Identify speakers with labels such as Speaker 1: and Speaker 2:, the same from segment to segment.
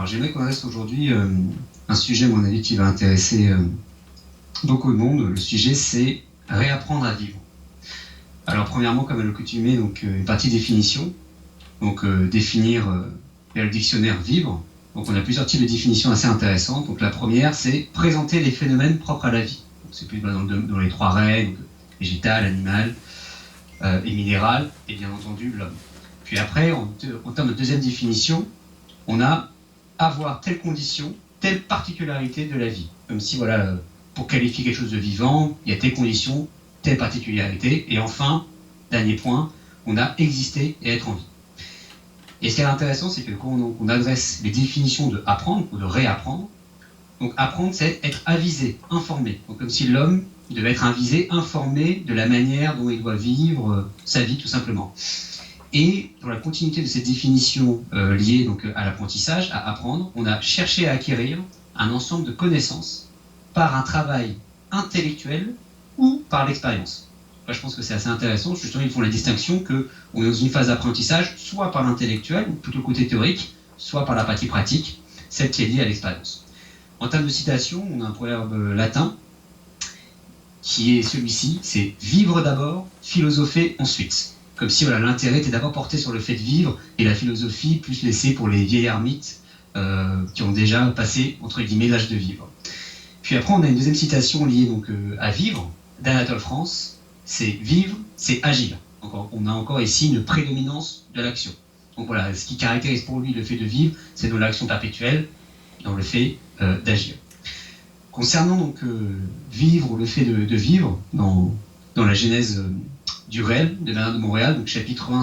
Speaker 1: j'aimerais qu'on reste aujourd'hui un sujet, à mon avis, qui va intéresser beaucoup de monde. Le sujet, c'est réapprendre à vivre. Alors, premièrement, comme à l'accoutumée, donc une partie définition. Donc, définir via le dictionnaire vivre. Donc, on a plusieurs types de définitions assez intéressantes. Donc, la première, c'est présenter les phénomènes propres à la vie. Donc, c'est plus dans les trois règles, donc, végétal, animal et minéral, et bien entendu l'homme. Puis après, en termes de deuxième définition, on a avoir telle condition, telle particularité de la vie. Comme si, voilà, pour qualifier quelque chose de vivant, il y a telle condition, telle particularité. Et enfin, dernier point, on a exister et être en vie. Et ce qui est intéressant, c'est que quand on adresse les définitions de apprendre ou de réapprendre, donc apprendre, c'est être avisé, informé. Donc comme si l'homme devait être avisé, informé de la manière dont il doit vivre sa vie, tout simplement. Et dans la continuité de cette définition liée donc, à l'apprentissage, à apprendre, on a cherché à acquérir un ensemble de connaissances par un travail intellectuel ou par l'expérience. Je pense que c'est assez intéressant. Justement, ils font la distinction qu'on est dans une phase d'apprentissage, soit par l'intellectuel, ou plutôt côté théorique, soit par la partie pratique, celle qui est liée à l'expérience. En termes de citation, on a un proverbe latin qui est celui-ci, c'est « vivre d'abord, philosopher ensuite ». Comme si voilà, l'intérêt était d'abord porté sur le fait de vivre, et la philosophie plus laissée pour les vieillards mythes qui ont déjà passé, entre guillemets, l'âge de vivre. Puis après, on a une deuxième citation liée donc, à vivre, d'Anatole France, c'est vivre, c'est agir. Donc on a encore ici une prédominance de l'action. Donc voilà, ce qui caractérise pour lui le fait de vivre, c'est dans l'action perpétuelle, dans le fait d'agir. Concernant donc vivre ou le fait de vivre, dans la genèse du réel de Bernard de Montréal, donc chapitre 1,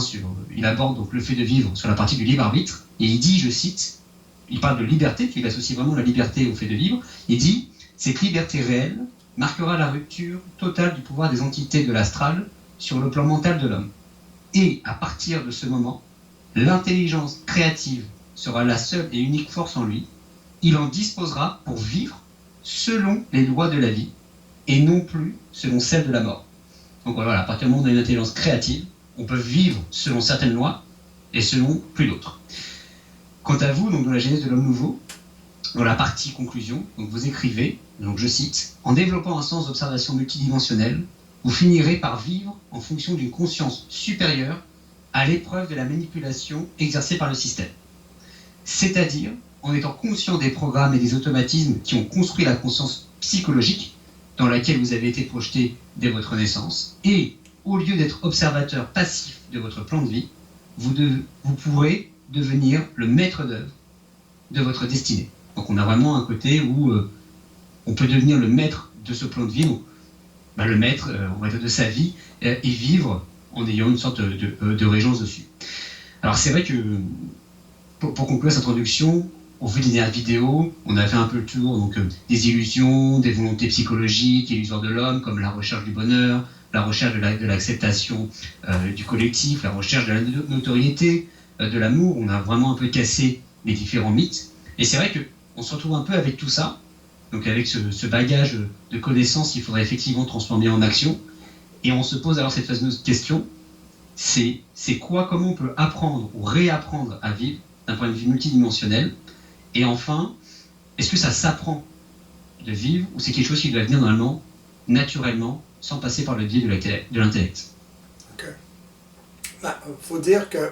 Speaker 1: il aborde donc le fait de vivre sur la partie du libre arbitre, et il dit, je cite, il parle de liberté, puis il associe vraiment la liberté au fait de vivre, il dit, cette liberté réelle marquera la rupture totale du pouvoir des entités de l'astral sur le plan mental de l'homme. Et à partir de ce moment, l'intelligence créative sera la seule et unique force en lui. Il en disposera pour vivre selon les lois de la vie et non plus selon celles de la mort. Donc voilà, à partir du moment où on a une intelligence créative, on peut vivre selon certaines lois et selon plus d'autres. Quant à vous, donc dans la genèse de l'homme nouveau, dans la partie conclusion, donc vous écrivez, donc je cite, « En développant un sens d'observation multidimensionnel, vous finirez par vivre en fonction d'une conscience supérieure à l'épreuve de la manipulation exercée par le système. C'est-à-dire en étant conscient des programmes et des automatismes qui ont construit la conscience psychologique dans laquelle vous avez été projeté dès votre naissance, et au lieu d'être observateur passif de votre plan de vie, vous pourrez devenir le maître d'œuvre de votre destinée. » Donc on a vraiment un côté où on peut devenir le maître de ce plan de vie, donc, le maître, on va dire, de sa vie, et vivre en ayant une sorte de régence dessus. Alors c'est vrai que, pour conclure cette introduction, on fait des dernières vidéos, on a fait un peu le tour donc, des illusions, des volontés psychologiques, illusoires de l'homme, comme la recherche du bonheur, la recherche de l'acceptation du collectif, la recherche de la notoriété, de l'amour. On a vraiment un peu cassé les différents mythes. Et c'est vrai qu'on se retrouve un peu avec tout ça, donc avec ce bagage de connaissances qu'il faudrait effectivement transformer en action. Et on se pose alors cette fameuse question, c'est quoi, comment on peut apprendre ou réapprendre à vivre d'un point de vue multidimensionnel? Et enfin, est-ce que ça s'apprend de vivre ou c'est quelque chose qui doit venir normalement, naturellement, sans passer par le biais de l'intellect?
Speaker 2: OK. Faut dire que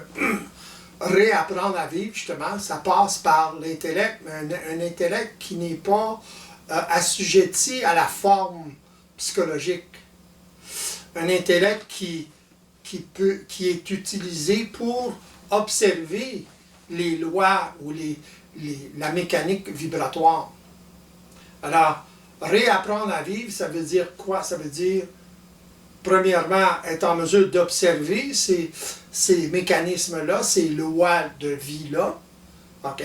Speaker 2: réapprendre à vivre, justement, ça passe par l'intellect, mais un intellect qui n'est pas assujetti à la forme psychologique. Un intellect qui est utilisé pour observer les lois ou la mécanique vibratoire. Alors, réapprendre à vivre, ça veut dire quoi? Ça veut dire, premièrement, être en mesure d'observer ces mécanismes-là, ces lois de vie-là. OK?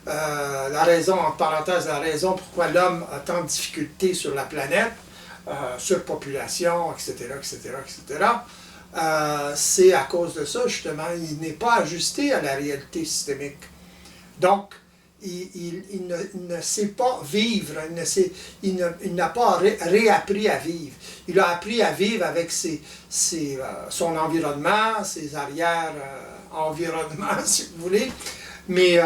Speaker 2: La raison, en parenthèse, la raison pourquoi l'homme a tant de difficultés sur la planète, surpopulation, etc., etc., etc., c'est à cause de ça, justement. Il n'est pas ajusté à la réalité systémique. Donc, il ne sait pas vivre, il n'a pas réappris à vivre. Il a appris à vivre avec son environnement, ses arrière-environnements, si vous voulez, mais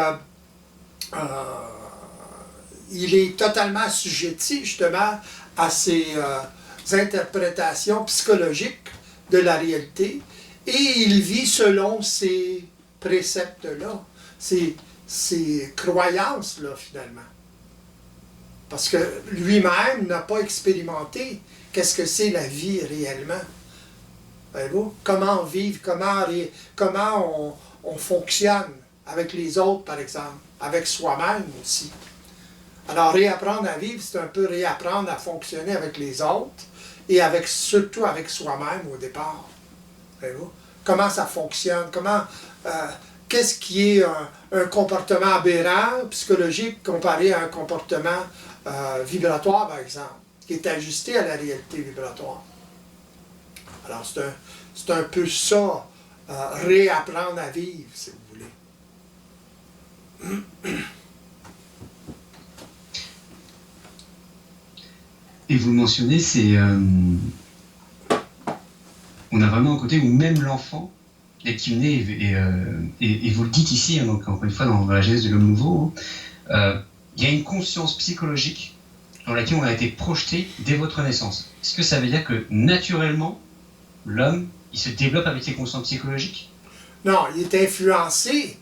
Speaker 2: il est totalement assujetti justement à ces interprétations psychologiques de la réalité et il vit selon ces préceptes-là, ces croyances-là finalement. Parce que lui-même n'a pas expérimenté qu'est-ce que c'est la vie réellement. Voyez-vous? Comment vivre, comment on fonctionne avec les autres, par exemple, avec soi-même aussi. Alors, réapprendre à vivre, c'est un peu réapprendre à fonctionner avec les autres et surtout avec soi-même au départ. Voyez-vous? Comment ça fonctionne, qu'est-ce qui est un comportement aberrant, psychologique, comparé à un comportement vibratoire, par exemple, qui est ajusté à la réalité vibratoire. Alors, c'est un peu ça, réapprendre à vivre, si vous voulez.
Speaker 1: Et vous le mentionnez, on a vraiment un côté où même l'enfant, dès qu'il naît, et vous le dites ici, hein, donc encore une fois dans la genèse de l'homme nouveau, il y a une conscience psychologique dans laquelle on a été projeté dès votre naissance. Est-ce que ça veut dire que naturellement, l'homme, il se développe avec ses consciences psychologiques?
Speaker 2: Non, il est influencé.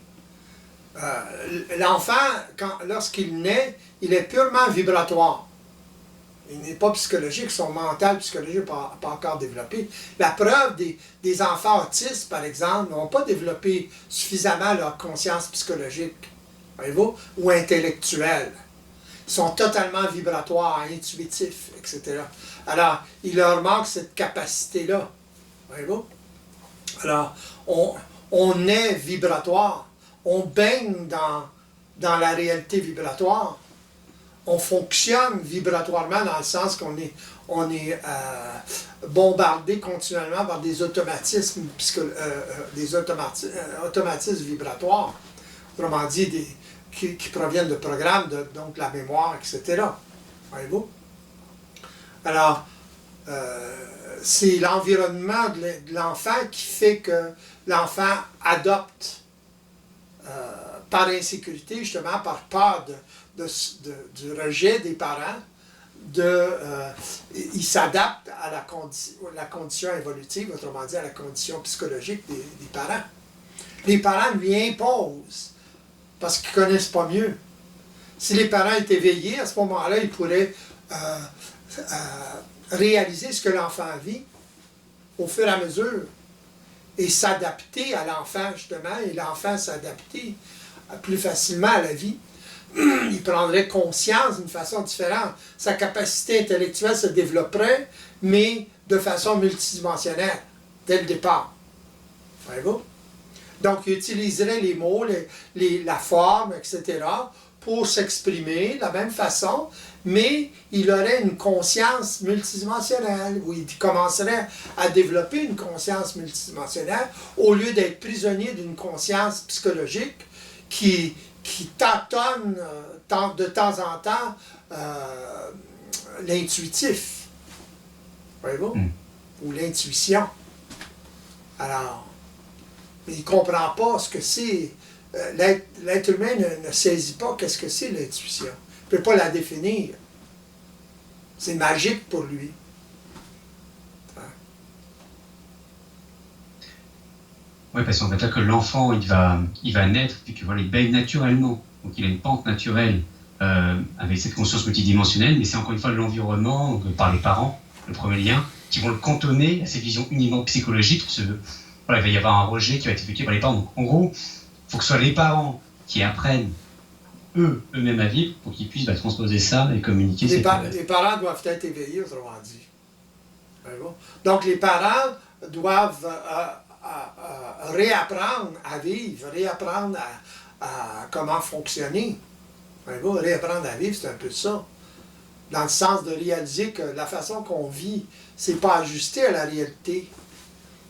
Speaker 2: L'enfant, lorsqu'il naît, il est purement vibratoire. Il n'est pas psychologique, son mental psychologique n'est pas encore développé. La preuve des enfants autistes, par exemple, n'ont pas développé suffisamment leur conscience psychologique, voyez-vous, ou intellectuelle. Ils sont totalement vibratoires, intuitifs, etc. Alors, il leur manque cette capacité-là, voyez-vous. Alors, on est vibratoire, on baigne dans la réalité vibratoire. On fonctionne vibratoirement dans le sens qu'on est bombardé continuellement par des automatismes, automatismes vibratoires, autrement dit, qui proviennent de programmes, donc la mémoire, etc. Voyez-vous? Alors, c'est l'environnement de l'enfant qui fait que l'enfant adopte par insécurité, justement, par peur du rejet des parents, il s'adapte à la condition évolutive, autrement dit à la condition psychologique des parents. Les parents lui imposent, parce qu'ils ne connaissent pas mieux. Si les parents étaient éveillés, à ce moment-là, ils pourraient réaliser ce que l'enfant vit au fur et à mesure et s'adapter à l'enfant, justement, et l'enfant s'adapter plus facilement à la vie. Il prendrait conscience d'une façon différente. Sa capacité intellectuelle se développerait, mais de façon multidimensionnelle, dès le départ. Voyez-vous? Donc, il utiliserait les mots, la forme, etc., pour s'exprimer de la même façon, mais il aurait une conscience multidimensionnelle, où il commencerait à développer une conscience multidimensionnelle, au lieu d'être prisonnier d'une conscience psychologique qui tâtonne de temps en temps l'intuitif, voyez-vous, ou l'intuition. Alors, il ne comprend pas ce que c'est. L'être humain ne saisit pas qu'est-ce que c'est l'intuition. Il ne peut pas la définir. C'est magique pour lui.
Speaker 1: Oui, parce qu'on va dire que l'enfant, il va naître, puis que voilà, il baigne naturellement. Donc il a une pente naturelle avec cette conscience multidimensionnelle, mais c'est encore une fois l'environnement, par les parents, le premier lien, qui vont le cantonner à cette vision uniquement psychologique. Voilà, il va y avoir un rejet qui va être effectué par les parents. Donc en gros, il faut que ce soit les parents qui apprennent eux-mêmes à vivre pour qu'ils puissent transposer ça et communiquer.
Speaker 2: Les parents doivent être éveillés, autrement dit. Donc les parents doivent réapprendre à vivre, réapprendre à comment fonctionner. Réapprendre à vivre, c'est un peu ça. Dans le sens de réaliser que la façon qu'on vit, c'est pas ajusté à la réalité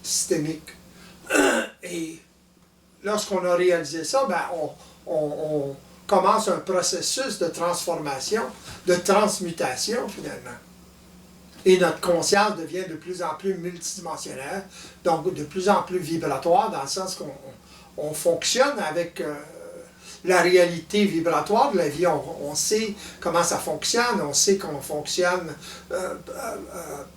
Speaker 2: systémique. Et lorsqu'on a réalisé ça, ben on commence un processus de transformation, de transmutation finalement. Et notre conscience devient de plus en plus multidimensionnelle, donc de plus en plus vibratoire, dans le sens qu'on fonctionne avec la réalité vibratoire de la vie. On sait comment ça fonctionne, on sait qu'on fonctionne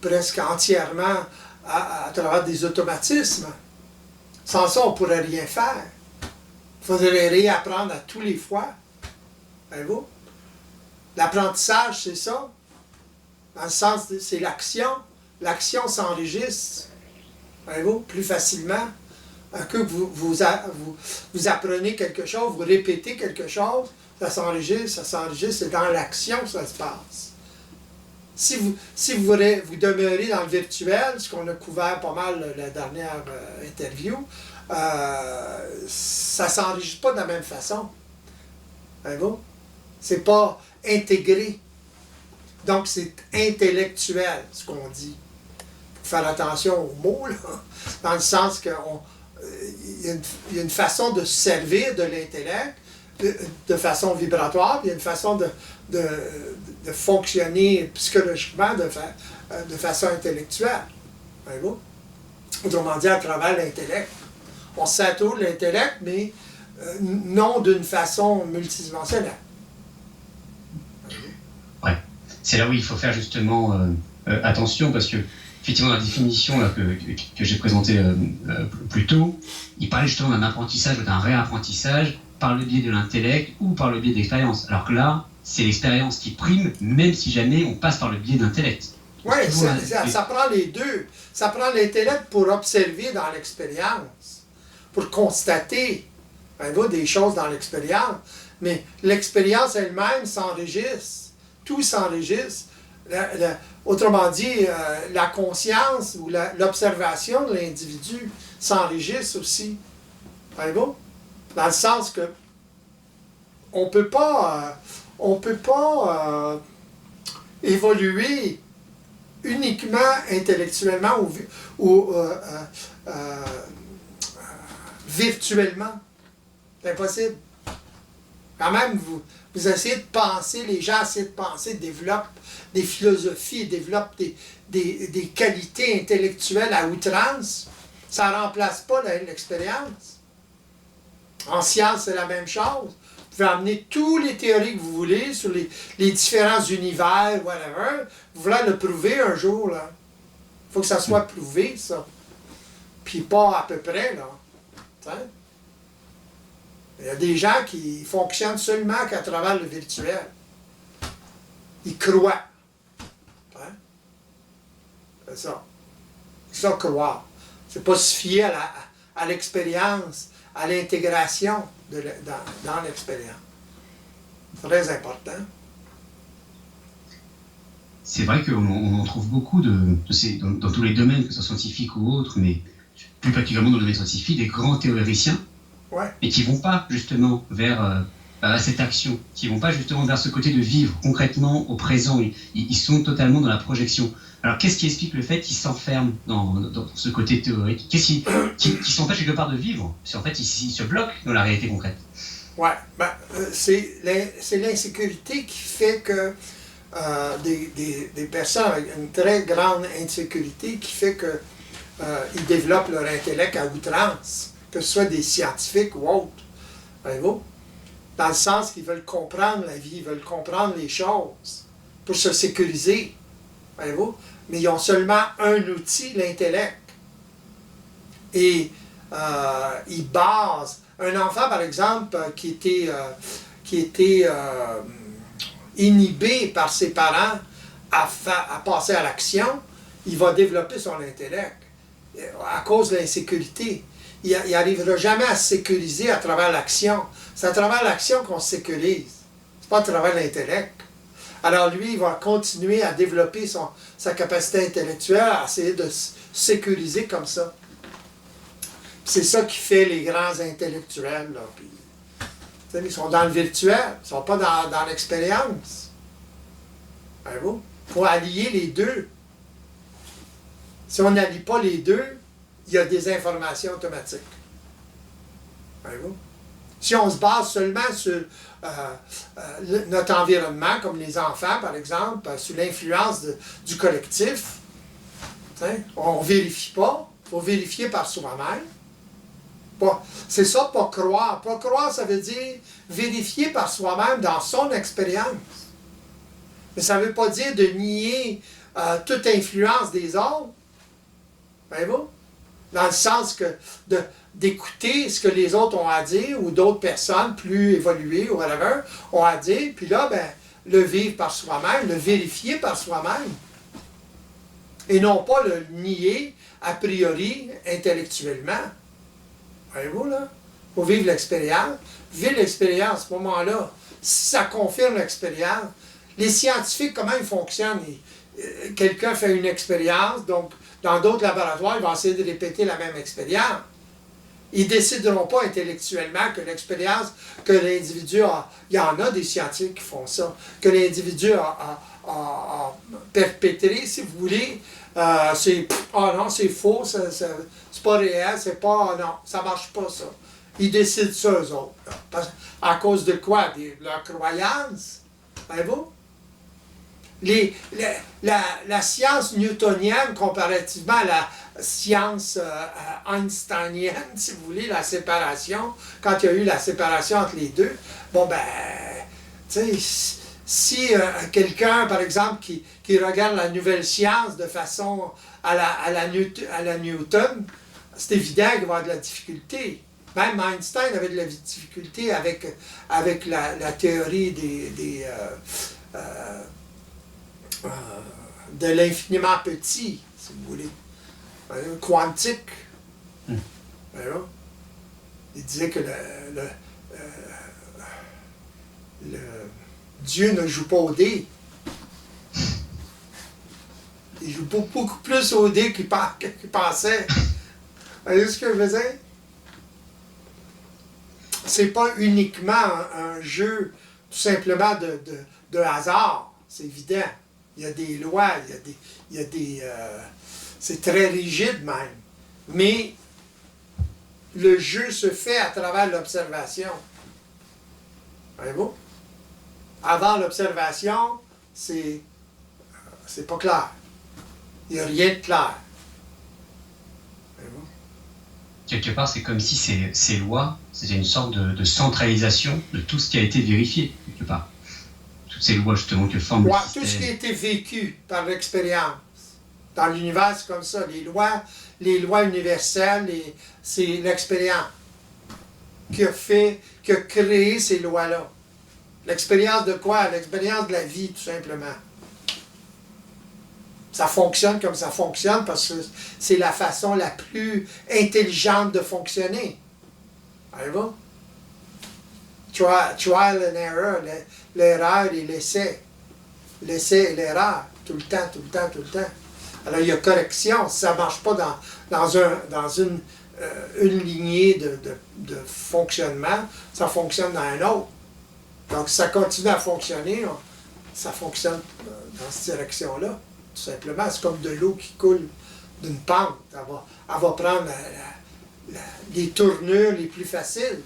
Speaker 2: presque entièrement à travers des automatismes. Sans ça, on ne pourrait rien faire. Il faudrait réapprendre à tous les fois. Voyez-vous? L'apprentissage, c'est ça. Dans le sens, c'est l'action. L'action s'enregistre. Voyez-vous? Plus facilement. Que vous apprenez quelque chose, vous répétez quelque chose, ça s'enregistre, c'est dans l'action que ça se passe. Si vous demeurez dans le virtuel, ce qu'on a couvert pas mal la dernière interview, ça ne s'enregistre pas de la même façon. Voyez-vous? C'est pas intégré. Donc, c'est intellectuel, ce qu'on dit. Il faut faire attention aux mots, là, dans le sens qu'il y a une façon de se servir de l'intellect de façon vibratoire, puis il y a une façon de fonctionner psychologiquement de façon intellectuelle. Voyez-vous? Autrement dit, à travers l'intellect. On se sert toujours de l'intellect, mais non d'une façon multidimensionnelle.
Speaker 1: Ouais. C'est là où il faut faire justement attention, parce que effectivement, la définition là, que j'ai présentée plus tôt, il parlait justement d'un apprentissage ou d'un réapprentissage par le biais de l'intellect ou par le biais de l'expérience. Alors que là, c'est l'expérience qui prime, même si jamais on passe par le biais de l'intellect.
Speaker 2: Oui, ça prend les deux. Ça prend l'intellect pour observer dans l'expérience, pour constater des choses dans l'expérience. Mais l'expérience elle-même s'enregistre. Tout s'enregistre. Autrement dit, la conscience ou l'observation de l'individu s'enregistre aussi. Voyez-vous? Dans le sens que on peut pas évoluer uniquement intellectuellement ou virtuellement. C'est impossible. Quand même, vous essayez de penser, les gens essaient de penser, développent des philosophies, développent des qualités intellectuelles à outrance. Ça ne remplace pas l'expérience. En science, c'est la même chose. Vous pouvez amener toutes les théories que vous voulez sur les différents univers, whatever. Vous voulez le prouver un jour, là. Il faut que ça soit prouvé, ça. Puis pas à peu près, là. T'sais? Il y a des gens qui fonctionnent seulement qu'à travers le virtuel. Ils croient. Hein? C'est ça. C'est ça, croire. C'est pas se fier à l'expérience, à l'intégration dans l'expérience. Très important.
Speaker 1: C'est vrai qu'on en trouve beaucoup dans tous les domaines, que ce soit scientifique ou autre, mais plus particulièrement dans le domaine scientifique, des grands théoriciens,
Speaker 2: ouais.
Speaker 1: Et qui ne vont pas justement vers cette action, qui ne vont pas justement vers ce côté de vivre concrètement au présent. Ils sont totalement dans la projection. Alors qu'est-ce qui explique le fait qu'ils s'enferment dans ce côté théorique? Qu'est-ce qui s'empêche quelque part de vivre? Parce qu'en fait, ils se bloquent dans la réalité concrète.
Speaker 2: Oui, c'est l'insécurité qui fait que des personnes avec une très grande insécurité qui fait que ils développent leur intellect à outrance, que ce soit des scientifiques ou autres. Voyez-vous? Dans le sens qu'ils veulent comprendre la vie, ils veulent comprendre les choses pour se sécuriser. Voyez-vous? Mais ils ont seulement un outil, l'intellect. Et ils basent. Un enfant, par exemple, qui était inhibé par ses parents à passer à l'action, il va développer son intellect à cause de l'insécurité. Il n'arrivera jamais à se sécuriser à travers l'action. C'est à travers l'action qu'on se sécurise. C'est pas à travers l'intellect. Alors lui, il va continuer à développer sa capacité intellectuelle, à essayer de se sécuriser comme ça. C'est ça qui fait les grands intellectuels. Là. Puis, ils sont dans le virtuel, ils ne sont pas dans l'expérience. Voyez-vous? Il faut allier les deux. Si on n'allie pas les deux, il y a des informations automatiques. Voyez-vous? Si on se base seulement sur notre environnement, comme les enfants, par exemple, sur l'influence du collectif, on ne vérifie pas. Il faut vérifier par soi-même. C'est ça, pas croire. Pas croire, ça veut dire vérifier par soi-même dans son expérience. Mais ça ne veut pas dire de nier toute influence des autres. Voyez-vous? Dans le sens que d'écouter ce que les autres ont à dire ou d'autres personnes plus évoluées ou whatever ont à dire, puis là, ben, le vivre par soi-même, le vérifier par soi-même. Et non pas le nier a priori intellectuellement. Voyez-vous, là? Il faut vivre l'expérience. Vivre l'expérience à ce moment-là. Si ça confirme l'expérience, les scientifiques, comment ils fonctionnent? Quelqu'un fait une expérience, donc dans d'autres laboratoires, ils vont essayer de répéter la même expérience. Ils ne décideront pas intellectuellement que l'expérience que l'individu a, il y en a des scientifiques qui font ça, que l'individu a perpétré, si vous voulez, c'est « Ah non, c'est faux, c'est pas réel, c'est pas... non, ça marche pas ça. » Ils décident ça, eux autres. À cause de quoi? De leur croyance. Voyez-vous? La science newtonienne, comparativement à la science einsteinienne, si vous voulez, la séparation, quand il y a eu la séparation entre les deux, bon ben, tu sais, si quelqu'un, par exemple, qui regarde la nouvelle science de façon à la Newton, c'est évident qu'il va avoir de la difficulté. Même Einstein avait de la difficulté avec la théorie de l'infiniment petit, si vous voulez. Quantique. Voilà. Il disait que Dieu ne joue pas au dé. Il joue beaucoup plus au dé qu'il pensait. Vous voyez ce que je veux dire? C'est pas uniquement un jeu tout simplement de hasard. C'est évident. Il y a des lois, c'est très rigide même. Mais le jeu se fait à travers l'observation. Voyez-vous? Avant l'observation, c'est pas clair. Il n'y a rien de clair. Voyez-vous?
Speaker 1: Quelque part, c'est comme si ces lois, c'était une sorte de centralisation de tout ce qui a été vérifié, quelque part. Toutes ces lois, justement, que forment le système.
Speaker 2: Tout ce qui a été vécu par l'expérience. Dans l'univers, c'est comme ça. Les lois universelles, c'est l'expérience qui a créé ces lois-là. L'expérience de quoi? L'expérience de la vie, tout simplement. Ça fonctionne comme ça fonctionne parce que c'est la façon la plus intelligente de fonctionner. Voyez-vous? Trial and error, l'erreur et l'essai. L'essai et l'erreur, tout le temps. Alors, il y a correction. Si ça ne marche pas dans une lignée de fonctionnement, ça fonctionne dans un autre. Donc, si ça continue à fonctionner, ça fonctionne dans cette direction-là. Tout simplement, c'est comme de l'eau qui coule d'une pente. Elle va prendre les tournures les plus faciles.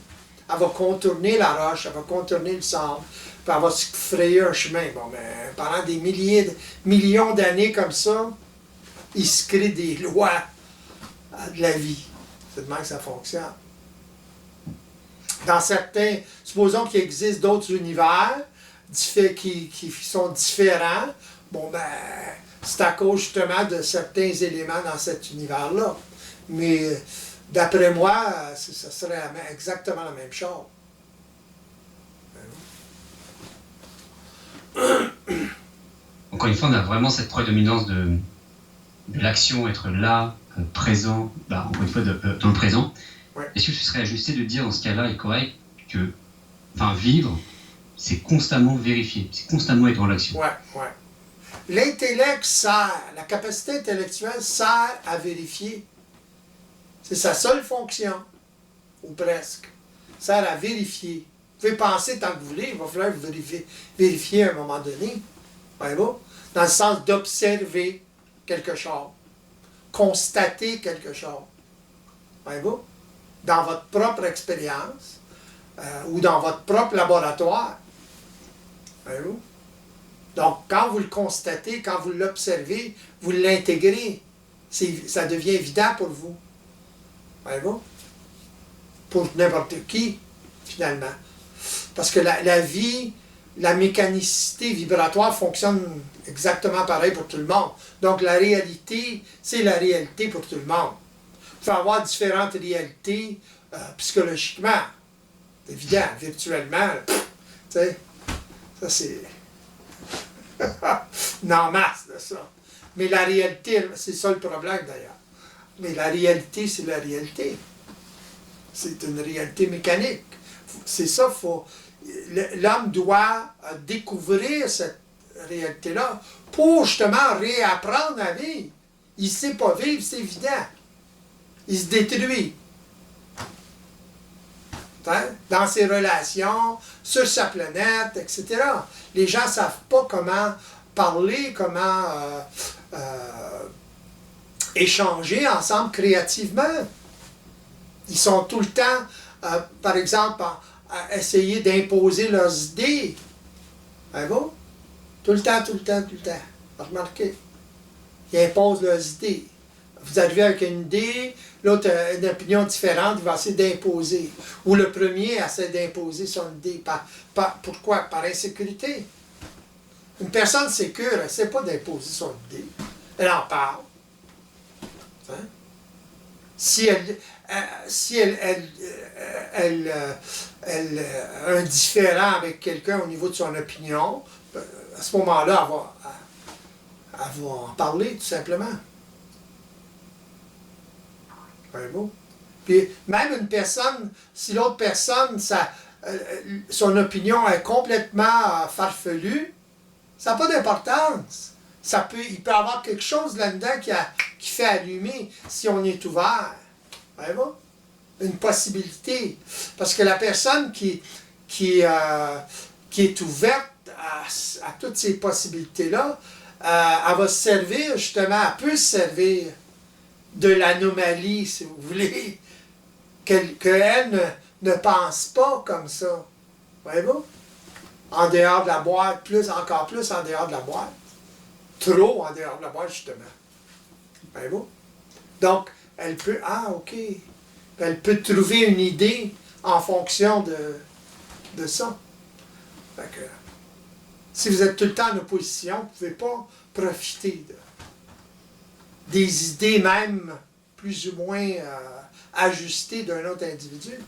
Speaker 2: Elle va contourner la roche, elle va contourner le sable, puis elle va se frayer un chemin. Bon, mais pendant des millions d'années comme ça, il se crée des lois de la vie. C'est de même que ça fonctionne. Dans certains, supposons qu'il existe d'autres univers qui sont différents, bon ben, c'est à cause justement de certains éléments dans cet univers-là. Mais d'après moi, ça serait exactement la même chose.
Speaker 1: Encore une fois, on a vraiment cette prédominance de l'action, être là, présent, encore une fois, dans le présent.
Speaker 2: Ouais.
Speaker 1: Est-ce que ce serait ajusté de dire dans ce cas-là est correct que vivre, c'est constamment vérifier, c'est constamment être dans l'action?
Speaker 2: Ouais. L'intellect sert, la capacité intellectuelle sert à vérifier. C'est sa seule fonction, ou presque. Sert à vérifier. Vous pouvez penser tant que vous voulez, il va falloir vérifier à un moment donné. Voyez-vous? Dans le sens d'observer quelque chose. Constater quelque chose. Voyez-vous? Dans votre propre expérience ou dans votre propre laboratoire. Voyez-vous? Donc, quand vous le constatez, quand vous l'observez, vous l'intégrez. Ça devient évident pour vous. Voyez-vous? pour n'importe qui, finalement. Parce que la vie, la mécanicité vibratoire fonctionne exactement pareil pour tout le monde. Donc la réalité, c'est la réalité pour tout le monde. Il peut y avoir différentes réalités psychologiquement. C'est évident, virtuellement. Tu sais, ça c'est... non, masse de ça. Mais la réalité, c'est ça le problème d'ailleurs. Mais la réalité, c'est la réalité. C'est une réalité mécanique. C'est ça, l'homme doit découvrir cette réalité-là pour justement réapprendre à vivre. Il ne sait pas vivre, c'est évident. Il se détruit. Hein? Dans ses relations, sur sa planète, etc. Les gens ne savent pas comment parler, comment échanger ensemble créativement. Ils sont tout le temps, par exemple, à essayer d'imposer leurs idées. Voyez-vous? Tout le temps, tout le temps, tout le temps. Remarquez. Ils imposent leurs idées. Vous arrivez avec une idée, l'autre a une opinion différente, il va essayer d'imposer. Ou le premier essaie d'imposer son idée. Pourquoi? Par insécurité. Une personne sécure, elle ne sait pas d'imposer son idée. Elle en parle. Hein? Si elle a un différend avec quelqu'un au niveau de son opinion, à ce moment-là, elle va en parler, tout simplement. Voyez-vous? Puis même une personne, si l'autre personne, son opinion est complètement farfelue, ça n'a pas d'importance. Il peut y avoir quelque chose là-dedans qui fait allumer si on est ouvert. Voyez-vous? Une possibilité. Parce que la personne qui est ouverte à toutes ces possibilités-là, elle va se servir, justement, elle peut se servir de l'anomalie, si vous voulez, qu'elle ne pense pas comme ça. Voyez-vous? En dehors de la boîte, encore plus en dehors de la boîte. Trop en dehors de la boîte, justement. Voyez-vous? Donc, elle peut, OK. Elle peut trouver une idée en fonction de ça. Fait que, si vous êtes tout le temps en opposition, vous ne pouvez pas profiter des idées même plus ou moins ajustées d'un autre individu.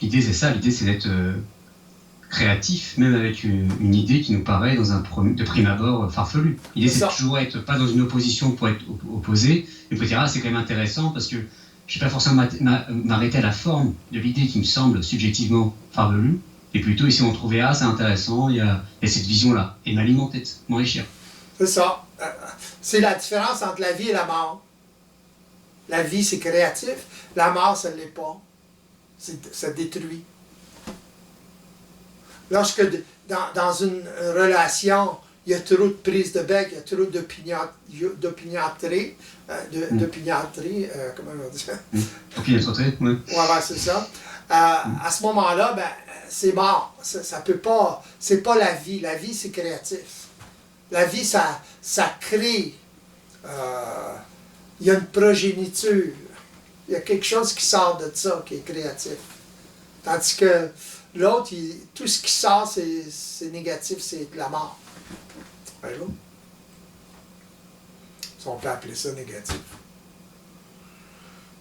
Speaker 1: L'idée, c'est ça. L'idée, c'est d'être créatif, même avec une idée qui nous paraît, de prime abord, farfelue. L'idée, c'est toujours être pas dans une opposition pour être opposé, mais pour dire, c'est quand même intéressant parce que je ne vais pas forcément m'arrêter à la forme de l'idée qui me semble subjectivement farfelue, et plutôt ici on trouvait, c'est intéressant, il y a cette vision-là, et m'alimenter, m'enrichir.
Speaker 2: C'est ça. C'est la différence entre la vie et la mort. La vie, c'est créatif. La mort, ça ne l'est pas. Ça détruit. Lorsque dans une relation, il y a trop de prise de bec, il y a trop d'opiniâtrerie, comment on dit ça?
Speaker 1: Opiniâtrerie, oui.
Speaker 2: Ouais, c'est ça. À ce moment-là, c'est mort. Ça peut pas. C'est pas la vie. La vie, c'est créatif. La vie, ça crée. Il y a une progéniture. Il y a quelque chose qui sort de ça qui est créatif. Tandis que l'autre, tout ce qui sort, c'est négatif, c'est de la mort. Voyez-vous? Si on peut appeler ça négatif.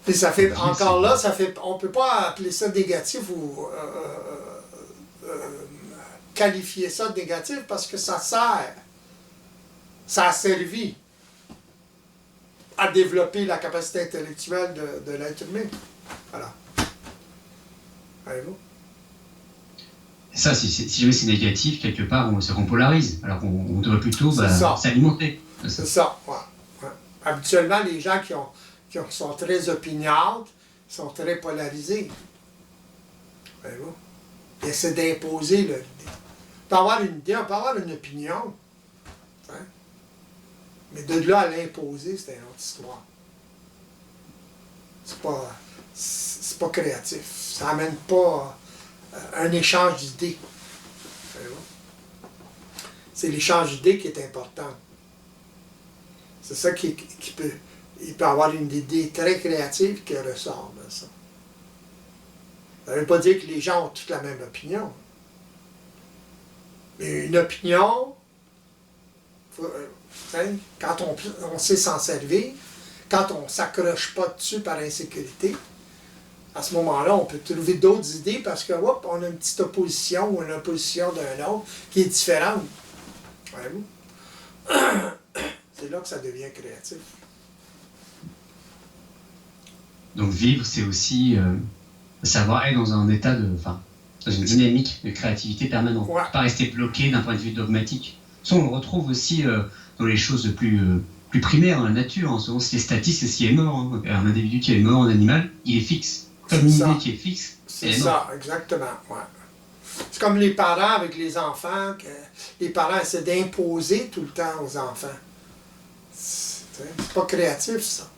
Speaker 2: Et ça fait, encore là, on ne peut pas appeler ça négatif ou qualifier ça de négatif parce que ça sert. Ça a servi à développer la capacité intellectuelle de l'être humain. Voilà. Voyez-vous?
Speaker 1: Ça, si jamais c'est négatif, quelque part, ça qu'on polarise. Alors qu'on devrait plutôt s'alimenter.
Speaker 2: C'est ça, ouais. Habituellement, les gens qui sont très opiniâtres sont très polarisés. Voyez-vous? Ils essaient d'imposer leur idée. On peut avoir une idée, on peut avoir une opinion. Hein? Mais de là à l'imposer, c'est une autre histoire. C'est pas créatif. Ça n'amène pas un échange d'idées. C'est l'échange d'idées qui est important. C'est ça qui peut il peut avoir une idée très créative qui ressort de ça. Ça ne veut pas dire que les gens ont toutes la même opinion. Mais une opinion, quand on sait s'en servir, quand on ne s'accroche pas dessus par insécurité, à ce moment-là, on peut trouver d'autres idées parce que, hop, on a une petite opposition ou une opposition d'un autre qui est différente. Voyez-vous? C'est là que ça devient créatif.
Speaker 1: Donc vivre, c'est aussi savoir être dans un état dans une dynamique de créativité permanente.
Speaker 2: Ouais.
Speaker 1: Pas rester bloqué d'un point de vue dogmatique. Ça, on le retrouve aussi dans les choses plus primaires, dans la nature. Hein. Souvent, c'est statique, c'est ce qui est mort. Hein. Un individu qui est mort en animal, il est fixe. Comme une idée qui est fixe,
Speaker 2: c'est ça, exactement. Ouais. C'est comme les parents avec les enfants, que les parents essaient d'imposer tout le temps aux enfants. C'est pas créatif, ça.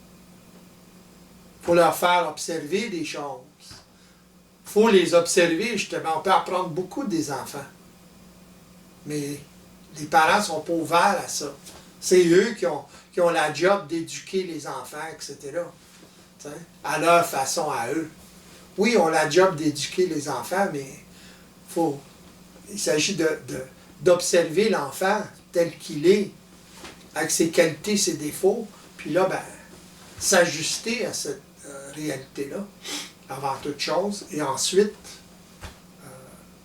Speaker 2: Il faut leur faire observer des choses. Il faut les observer, justement. On peut apprendre beaucoup des enfants. Mais les parents ne sont pas ouverts à ça. C'est eux qui ont la job d'éduquer les enfants, etc. T'sais, à leur façon, à eux. Oui, on a la job d'éduquer les enfants, mais il s'agit d'observer l'enfant tel qu'il est, avec ses qualités, ses défauts, puis là, s'ajuster à cette réalité-là, avant toute chose, et ensuite,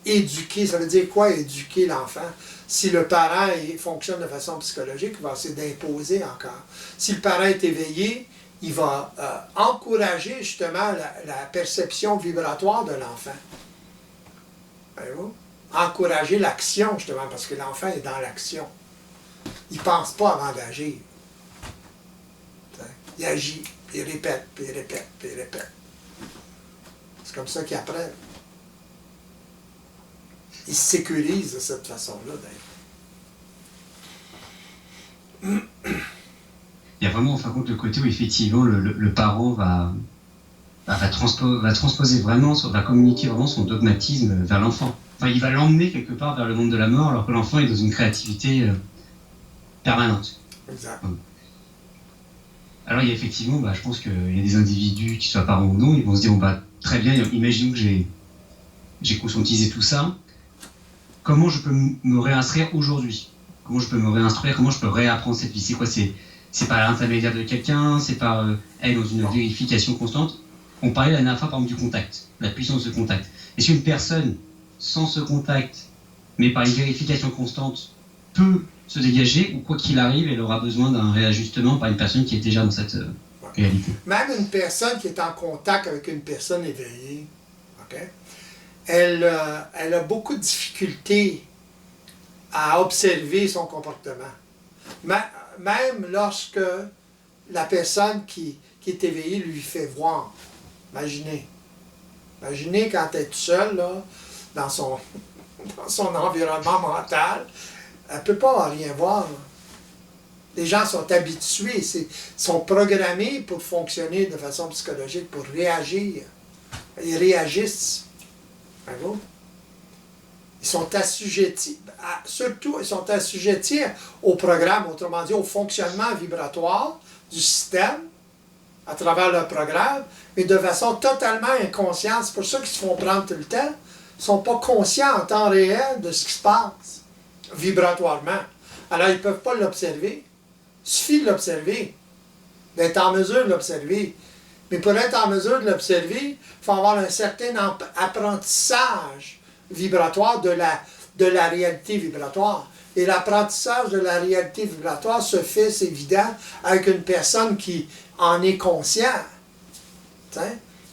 Speaker 2: éduquer. Ça veut dire quoi, éduquer l'enfant? Si le parent fonctionne de façon psychologique, il va essayer d'imposer encore. Si le parent est éveillé, il va encourager justement la perception vibratoire de l'enfant. Voyez-vous? Encourager l'action, justement, parce que l'enfant est dans l'action. Il ne pense pas avant d'agir. Il agit, puis il répète, puis il répète, puis il répète. C'est comme ça qu'il apprend. Il se sécurise de cette façon-là, d'ailleurs.
Speaker 1: Il y a vraiment, en fin de compte, le côté où, effectivement, le parent va transposer vraiment, va communiquer vraiment son dogmatisme vers l'enfant. Enfin, il va l'emmener quelque part vers le monde de la mort, alors que l'enfant est dans une créativité permanente.
Speaker 2: Exact.
Speaker 1: Alors, il y a effectivement, je pense qu'il y a des individus, qui soient parents ou non, ils vont se dire, très bien, imaginons que j'ai conscientisé tout ça, comment je peux me réinstruire aujourd'hui? Comment je peux me réinstruire? Comment je peux réapprendre cette vie? C'est quoi? C'est par l'intermédiaire de quelqu'un? C'est par être dans une vérification constante? On parlait la dernière fois, par exemple, du contact, la puissance de contact. Est-ce qu'une personne, sans ce contact, mais par une vérification constante, peut se dégager, ou quoi qu'il arrive, elle aura besoin d'un réajustement par une personne qui est déjà dans cette réalité?
Speaker 2: Même une personne qui est en contact avec une personne éveillée, okay, elle a beaucoup de difficultés à observer son comportement. Même lorsque la personne qui est éveillée lui fait voir. Imaginez. Imaginez quand elle est toute seule, là, dans son environnement mental, elle ne peut pas rien voir. Là. Les gens sont habitués, sont programmés pour fonctionner de façon psychologique, pour réagir. Ils réagissent. Ils sont assujettis, surtout ils sont assujettis au programme, autrement dit au fonctionnement vibratoire du système à travers le programme, mais de façon totalement inconsciente. C'est pour ça qu'ils se font prendre tout le temps. Ils ne sont pas conscients en temps réel de ce qui se passe vibratoirement. Alors ils ne peuvent pas l'observer. Il suffit de l'observer, d'être en mesure de l'observer. Mais pour être en mesure de l'observer, il faut avoir un certain apprentissage vibratoire de la réalité vibratoire. Et l'apprentissage de la réalité vibratoire se fait, c'est évident, avec une personne qui en est conscient,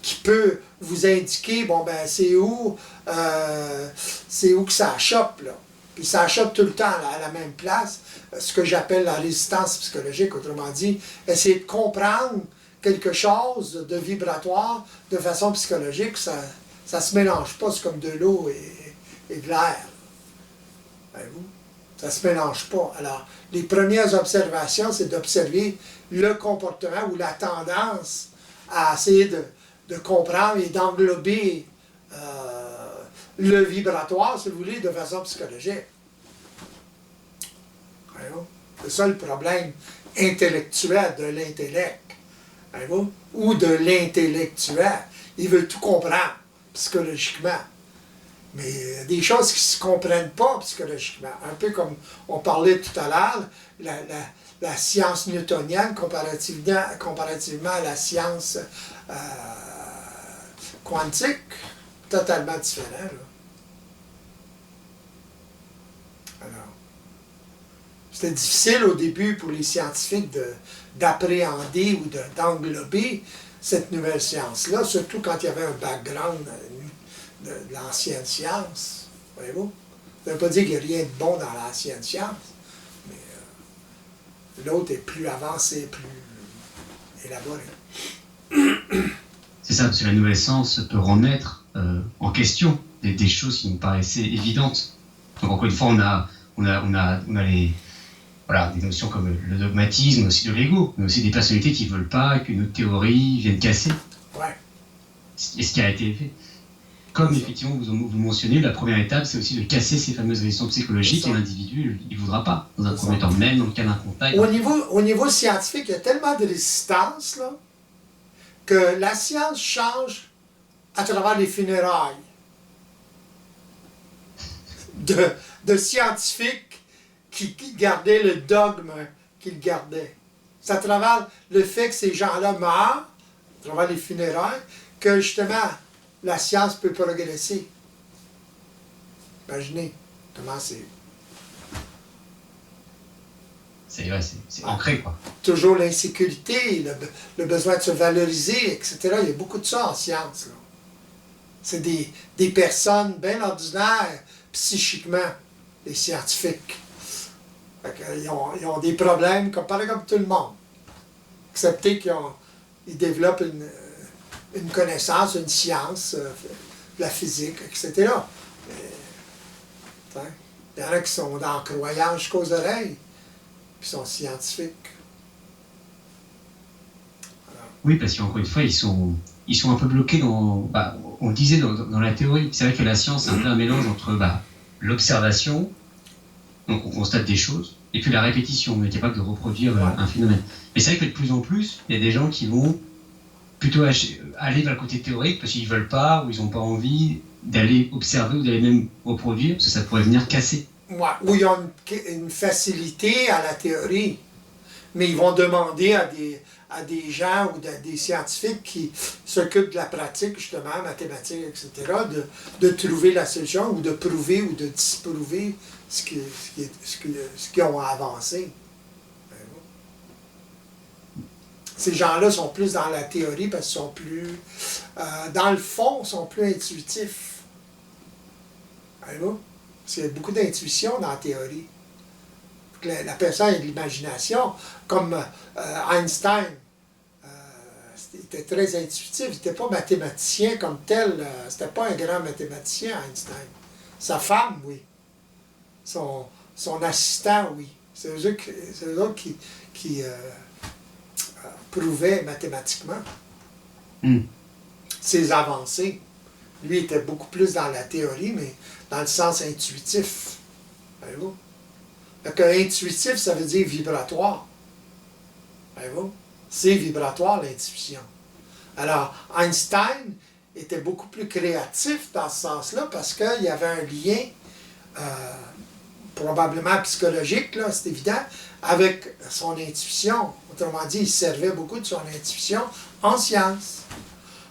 Speaker 2: qui peut vous indiquer, c'est où que ça achoppe, là. Puis ça achoppe tout le temps à la même place, ce que j'appelle la résistance psychologique, autrement dit, essayer de comprendre quelque chose de vibratoire de façon psychologique, ça ne se mélange pas, c'est comme de l'eau et de l'air. Voyez-vous? Ça ne se mélange pas. Alors, les premières observations, c'est d'observer le comportement ou la tendance à essayer de comprendre et d'englober le vibratoire, si vous voulez, de façon psychologique. Voyez-vous? C'est ça le problème intellectuel de l'intellect. Voyez-vous? Ou de l'intellectuel. Il veut tout comprendre psychologiquement. Mais il y a des choses qui ne se comprennent pas psychologiquement. Un peu comme on parlait tout à l'heure, la science newtonienne comparativement à la science quantique, totalement différent. Là. Alors, c'était difficile au début pour les scientifiques d'appréhender ou d'englober cette nouvelle science-là, surtout quand il y avait un background de l'ancienne science. Voyez-vous? Ça ne veut pas dire qu'il n'y a rien de bon dans l'ancienne science, mais l'autre est plus avancé, plus élaboré.
Speaker 1: C'est ça, parce que la nouvelle science peut remettre en question des choses qui nous paraissaient évidentes. Donc encore une fois, on a les, voilà, des notions comme le dogmatisme, aussi de l'ego, mais aussi des personnalités qui ne veulent pas que nos théories viennent casser.
Speaker 2: Ouais.
Speaker 1: Et ce qui a été fait. Comme effectivement vous mentionnez, la première étape, c'est aussi de casser ces fameuses résistances psychologiques et l'individu, il ne voudra pas, dans un premier temps, même dans le cas d'un contact.
Speaker 2: Au niveau scientifique, il y a tellement de résistance là, que la science change à travers les funérailles de scientifiques qui gardaient le dogme qu'ils gardaient. C'est à travers le fait que ces gens-là meurent, à travers les funérailles, que justement la science peut progresser. Imaginez comment c'est.
Speaker 1: C'est ancré, quoi.
Speaker 2: Toujours l'insécurité, le besoin de se valoriser, etc. Il y a beaucoup de ça en science. Là. C'est des personnes bien ordinaires, psychiquement, les scientifiques. Ils ont des problèmes, pareil comme tout le monde. Excepté qu'ils développent une connaissance, une science, la physique, etc. Mais, il y en a qui sont dans la croyance jusqu'aux oreilles, puis sont scientifiques. Alors.
Speaker 1: Oui, parce qu'encore une fois, ils sont un peu bloqués dans... on le disait dans la théorie, c'est vrai que la science, c'est un peu un mélange entre l'observation, donc on constate des choses, et puis la répétition, on est capable de reproduire un phénomène. Mais c'est vrai que de plus en plus, il y a des gens qui vont plutôt aller vers le côté théorique parce qu'ils ne veulent pas ou ils n'ont pas envie d'aller observer ou d'aller même reproduire, parce que ça pourrait venir casser.
Speaker 2: Ouais, ou ils ont une facilité à la théorie, mais ils vont demander à des gens ou des scientifiques qui s'occupent de la pratique, justement, mathématiques, etc., de trouver la solution ou de prouver ou de disprouver ce qu'ils ont avancé. Ces gens-là sont plus dans la théorie parce qu'ils sont plus, dans le fond, sont plus intuitifs. Voyez-vous? Parce qu'il y a beaucoup d'intuition dans la théorie. La personne a de l'imagination, comme Einstein. Il était très intuitif, il n'était pas mathématicien comme tel, c'était pas un grand mathématicien, Einstein. Sa femme, oui. Son assistant, oui. C'est eux autres qui prouvaient mathématiquement ses avancées. Lui était beaucoup plus dans la théorie, mais dans le sens intuitif. Voyez-vous? Donc, intuitif, ça veut dire vibratoire. Voyez-vous? C'est vibratoire, l'intuition. Alors, Einstein était beaucoup plus créatif dans ce sens-là parce qu'il y avait un lien probablement psychologique, là, c'est évident, avec son intuition. Autrement dit, il servait beaucoup de son intuition en science.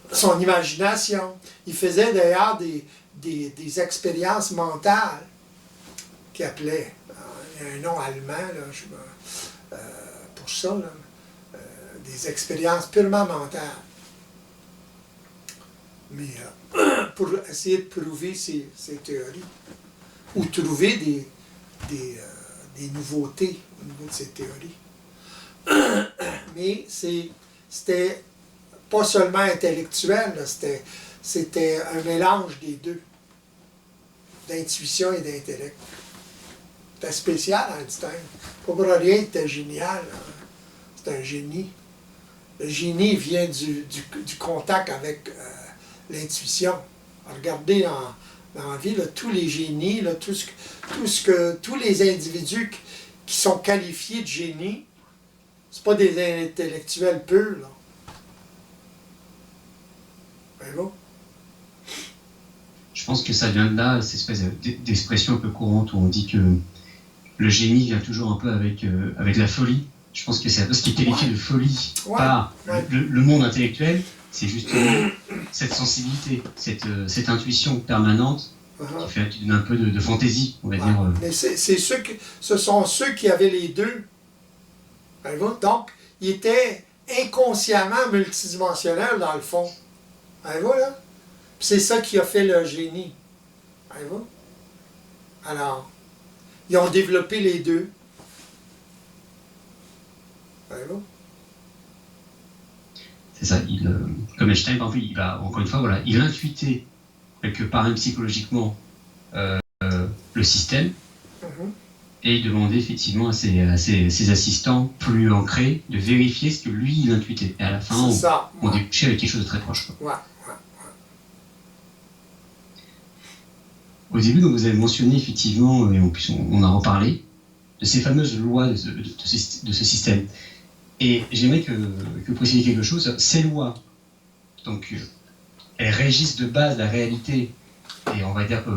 Speaker 2: Son imagination. Il faisait d'ailleurs des expériences mentales qu'il appelait, il y a un nom allemand là, pour ça, là, des expériences purement mentales. Mais pour essayer de prouver ses théories ou trouver des nouveautés au niveau de ces théories. Mais c'était pas seulement intellectuel, là, c'était un mélange des deux, d'intuition et d'intellect. C'était spécial, Einstein. Pas pour rien, il était génial. C'est un génie. Le génie vient du contact avec l'intuition. Regardez dans la vie, là, tous les génies, là, tous les individus qui sont qualifiés de génie, c'est pas des intellectuels purs. Là. Voyez-vous?
Speaker 1: Je pense que ça vient de là, cette espèce d'expression un peu courante où on dit que le génie vient toujours un peu avec la folie. Je pense que c'est un peu ce qui est qualifié de folie par le monde intellectuel, c'est justement cette sensibilité, cette intuition permanente qui donne un peu de fantaisie, on va dire.
Speaker 2: Mais ce sont ceux qui avaient les deux. Voyez-vous? Donc, ils étaient inconsciemment multidimensionnels dans le fond. Voyez-vous là? C'est ça qui a fait le génie. Voyez-vous? Alors, ils ont développé les deux. Voyez-vous?
Speaker 1: C'est ça, comme Einstein, par exemple, encore une fois, voilà, il intuitait quelque part, même psychologiquement, le système, et il demandait effectivement à ses assistants plus ancrés de vérifier ce que lui, il intuitait. Et à la fin, on débouchait avec quelque chose de très proche. Au début, donc, vous avez mentionné effectivement, et en plus on a reparlé, de ces fameuses lois de ce système. Et j'aimerais que vous précisiez quelque chose. Ces lois, donc, elles régissent de base la réalité, et on va dire que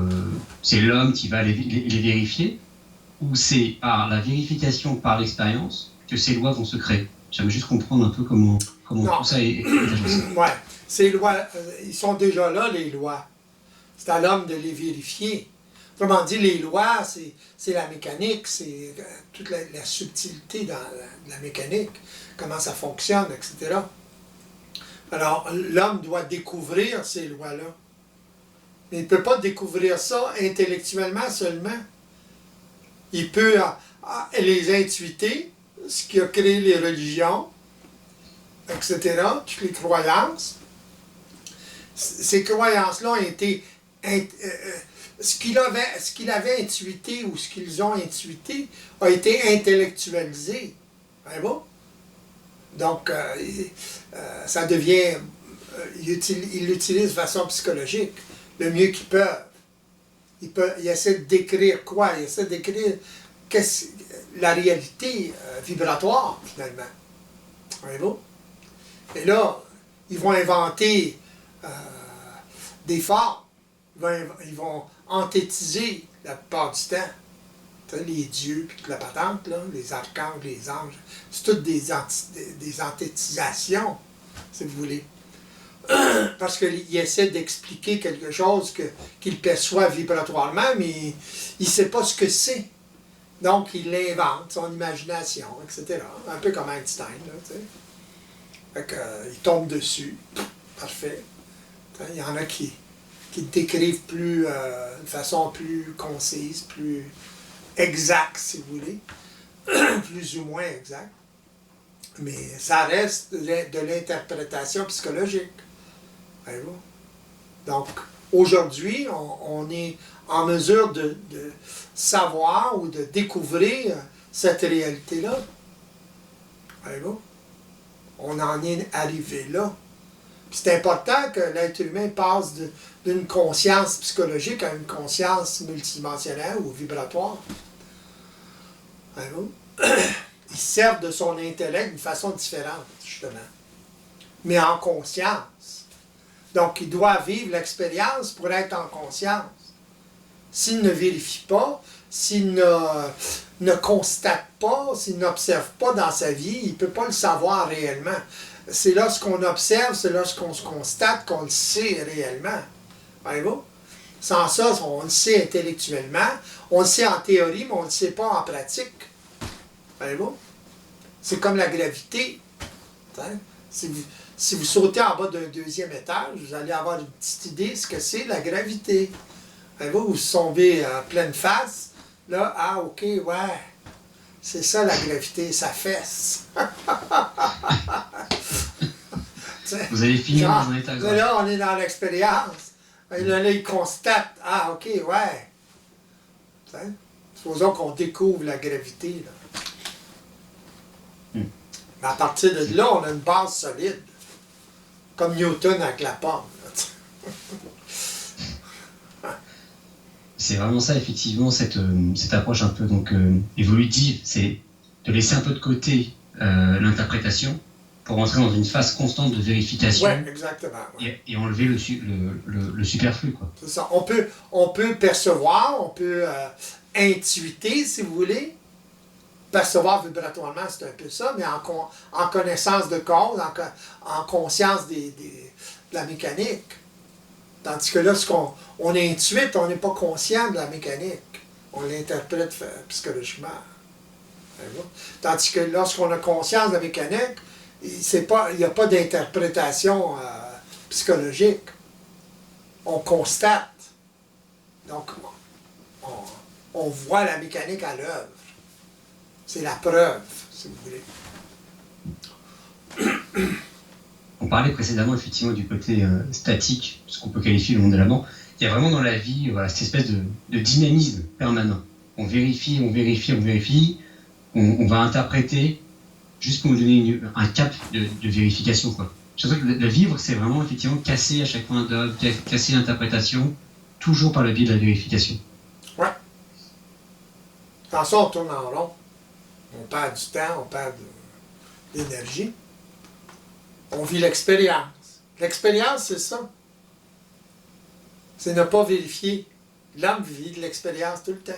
Speaker 1: c'est l'homme qui va les vérifier, ou c'est par la vérification, par l'expérience, que ces lois vont se créer. J'aimerais juste comprendre un peu comment tout ça est agencé.
Speaker 2: Oui, ces lois, ils sont déjà là, les lois. C'est à l'homme de les vérifier. Autrement dit, les lois, c'est la mécanique, c'est toute la subtilité dans la mécanique, comment ça fonctionne, etc. Alors, l'homme doit découvrir ces lois-là. Mais il ne peut pas découvrir ça intellectuellement seulement. Il peut les intuiter, ce qui a créé les religions, etc., toutes les croyances. Ces croyances-là ont été... ce qu'il avait intuité ou ce qu'ils ont intuité a été intellectualisé. Voyez-vous? Donc, ça devient... ils l'utilisent de façon psychologique, le mieux qu'ils peuvent. Ils essaient de décrire quoi? Ils essaient de décrire la réalité vibratoire, finalement. Voyez-vous? Et là, ils vont inventer des formes. Ils vont anthétiser la plupart du temps. Les dieux, puis toute la patente, là, les archanges, les anges, c'est toutes des anthétisations, si vous voulez. Parce qu'il essaie d'expliquer quelque chose qu'il perçoit vibratoirement, mais il ne sait pas ce que c'est. Donc, il l'invente, son imagination, etc. Un peu comme Einstein, là, tu sais. Fait que, il tombe dessus. Parfait. Il y en a qui décrivent de façon plus concise, plus exacte, si vous voulez. Plus ou moins exacte. Mais ça reste de l'interprétation psychologique. Voyez-vous? Donc, aujourd'hui, on est en mesure de savoir ou de découvrir cette réalité-là. Voyez-vous? On en est arrivé là. C'est important que l'être humain passe d'une conscience psychologique à une conscience multidimensionnelle ou vibratoire. Voyez-vous? Il sert de son intellect d'une façon différente, justement. Mais en conscience. Donc, il doit vivre l'expérience pour être en conscience. S'il ne vérifie pas, s'il ne constate pas, s'il n'observe pas dans sa vie, il ne peut pas le savoir réellement. C'est lorsqu'on observe, c'est lorsqu'on se constate qu'on le sait réellement. Voyez-vous? Sans ça, on le sait intellectuellement, on le sait en théorie, mais on ne le sait pas en pratique. Voyez-vous? C'est comme la gravité. Si vous sautez en bas d'un deuxième étage, vous allez avoir une petite idée de ce que c'est la gravité. Voyez-vous? Vous tombez en pleine face, là, ok, ouais. C'est ça la gravité, ça fesse.
Speaker 1: Vous avez fini dans un état grave.
Speaker 2: Là, on est dans l'expérience. Là, il constate, ok, ouais. Supposons qu'on découvre la gravité. Là. Mais à partir de là, on a une base solide. Comme Newton avec la pomme.
Speaker 1: C'est vraiment ça, effectivement, cette approche un peu évolutive, c'est de laisser un peu de côté l'interprétation pour entrer dans une phase constante de vérification.
Speaker 2: Oui, exactement. Ouais.
Speaker 1: Et enlever le superflu, quoi.
Speaker 2: C'est ça. On peut percevoir, on peut intuiter, si vous voulez. Percevoir vibratoirement, c'est un peu ça, mais en connaissance de cause, en conscience de la mécanique. Tandis que là, on intuite, on n'est pas conscient de la mécanique. On l'interprète psychologiquement. Tandis que lorsqu'on a conscience de la mécanique, il n'y a pas d'interprétation psychologique. On constate. Donc, on voit la mécanique à l'œuvre. C'est la preuve, si vous voulez.
Speaker 1: On parlait précédemment effectivement du côté statique, ce qu'on peut qualifier le monde de l'avant. Il y a vraiment dans la vie cette espèce de dynamisme permanent. On vérifie, on va interpréter juste pour nous donner un cap de vérification, quoi. Je trouve que le vivre, c'est vraiment effectivement casser à chaque point d'œuvre, casser l'interprétation, toujours par le biais de la vérification.
Speaker 2: Ouais. Dans ça, on tourne en rond. On perd du temps, on perd d'énergie. On vit l'expérience. L'expérience, c'est ça. C'est ne pas vérifier. L'homme vit de l'expérience tout le temps.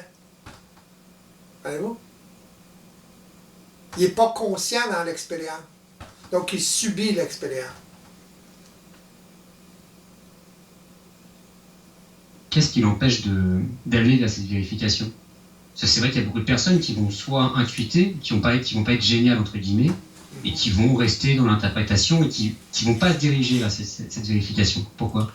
Speaker 2: Voyez-vous? Il n'est pas conscient dans l'expérience. Donc, il subit l'expérience.
Speaker 1: Qu'est-ce qui l'empêche d'aller vers cette vérification? Parce que c'est vrai qu'il y a beaucoup de personnes qui vont soit intuiter, qui vont pas être géniales, entre guillemets, et qui vont rester dans l'interprétation et qui vont pas se diriger vers cette vérification. Pourquoi?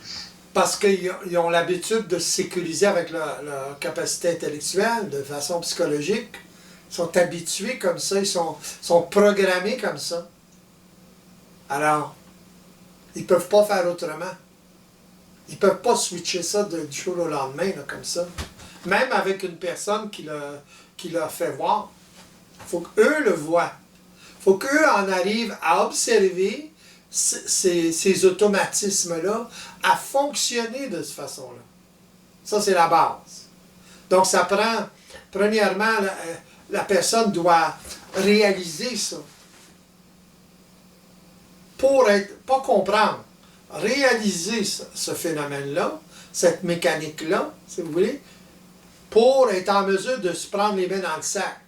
Speaker 2: Parce qu'ils ont l'habitude de se sécuriser avec leur capacité intellectuelle, de façon psychologique. Ils sont habitués comme ça, ils sont programmés comme ça. Alors, ils ne peuvent pas faire autrement. Ils ne peuvent pas switcher ça du jour au lendemain, là, comme ça. Même avec une personne qui leur fait voir. Il faut qu'eux le voient. Il faut qu'eux en arrivent à observer ces automatismes-là, à fonctionner de cette façon-là. Ça, c'est la base. Donc, ça prend, premièrement, la personne doit réaliser ça. Pas comprendre, réaliser ce phénomène-là, cette mécanique-là, si vous voulez, pour être en mesure de se prendre les mains dans le sac.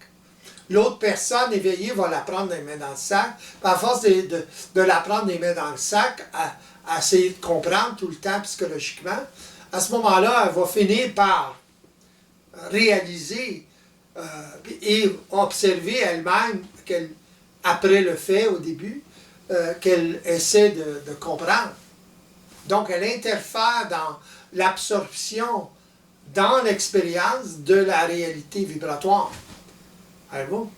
Speaker 2: L'autre personne éveillée va la prendre les mains dans le sac. À force de la prendre les mains dans le sac, à essayer de comprendre tout le temps psychologiquement, à ce moment-là, elle va finir par réaliser et observer elle-même, après le fait, au début, qu'elle essaie de comprendre. Donc, elle interfère dans l'absorption, dans l'expérience de la réalité vibratoire. Allez-vous?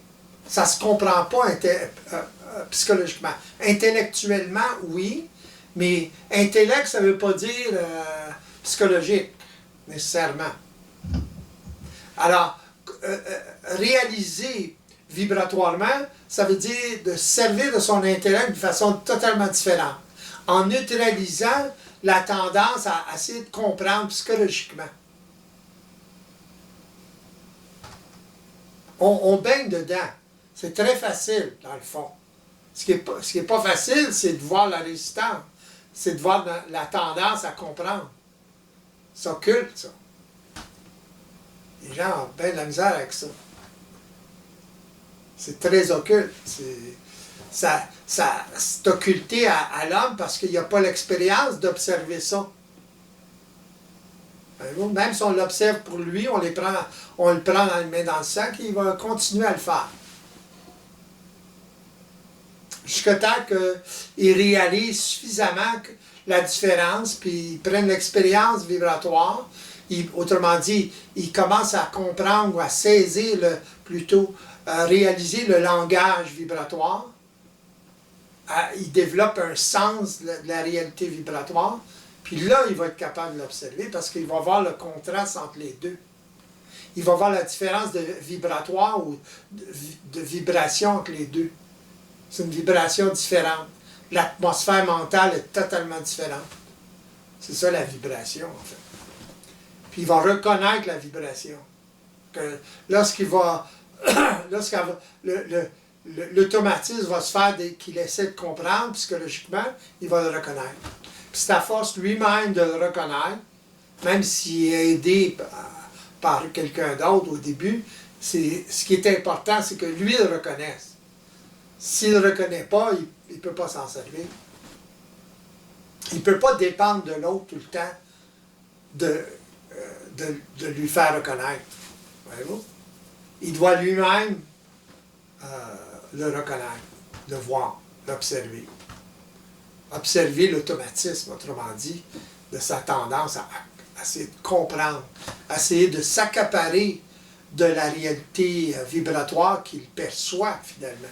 Speaker 2: Ça ne se comprend pas psychologiquement. Intellectuellement, oui, mais intellect, ça ne veut pas dire psychologique, nécessairement. Alors, réaliser vibratoirement, ça veut dire de servir de son intellect d'une façon totalement différente, en neutralisant la tendance à essayer de comprendre psychologiquement. On baigne dedans. C'est très facile, dans le fond. Ce qui est pas facile, c'est de voir la résistance. C'est de voir la tendance à comprendre. C'est occulte, ça. Les gens ont bien de la misère avec ça. C'est très occulte. C'est occulté à l'homme parce qu'il n'y a pas l'expérience d'observer ça. Même si on l'observe pour lui, on le prend dans les mains dans le sac et il va continuer à le faire. Jusqu'à temps qu'il réalise suffisamment la différence, puis il prenne l'expérience vibratoire. Autrement dit, il commence à comprendre ou à saisir, plutôt, à réaliser le langage vibratoire. Il développe un sens de la réalité vibratoire. Puis là, il va être capable de l'observer parce qu'il va voir le contraste entre les deux. Il va voir la différence de vibratoire ou de vibration entre les deux. C'est une vibration différente. L'atmosphère mentale est totalement différente. C'est ça la vibration, en fait. Puis il va reconnaître la vibration. Que lorsqu'il va... l'automatisme va se faire dès qu'il essaie de comprendre, psychologiquement, il va le reconnaître. Puis c'est à force lui-même de le reconnaître, même s'il est aidé par quelqu'un d'autre au début, ce qui est important, c'est que lui le reconnaisse. S'il ne le reconnaît pas, il ne peut pas s'en servir. Il ne peut pas dépendre de l'autre tout le temps de lui faire reconnaître. Voyez-vous? Il doit lui-même le reconnaître, le voir, l'observer. Observer l'automatisme, autrement dit, de sa tendance à essayer de comprendre, à essayer de s'accaparer de la réalité vibratoire qu'il perçoit finalement.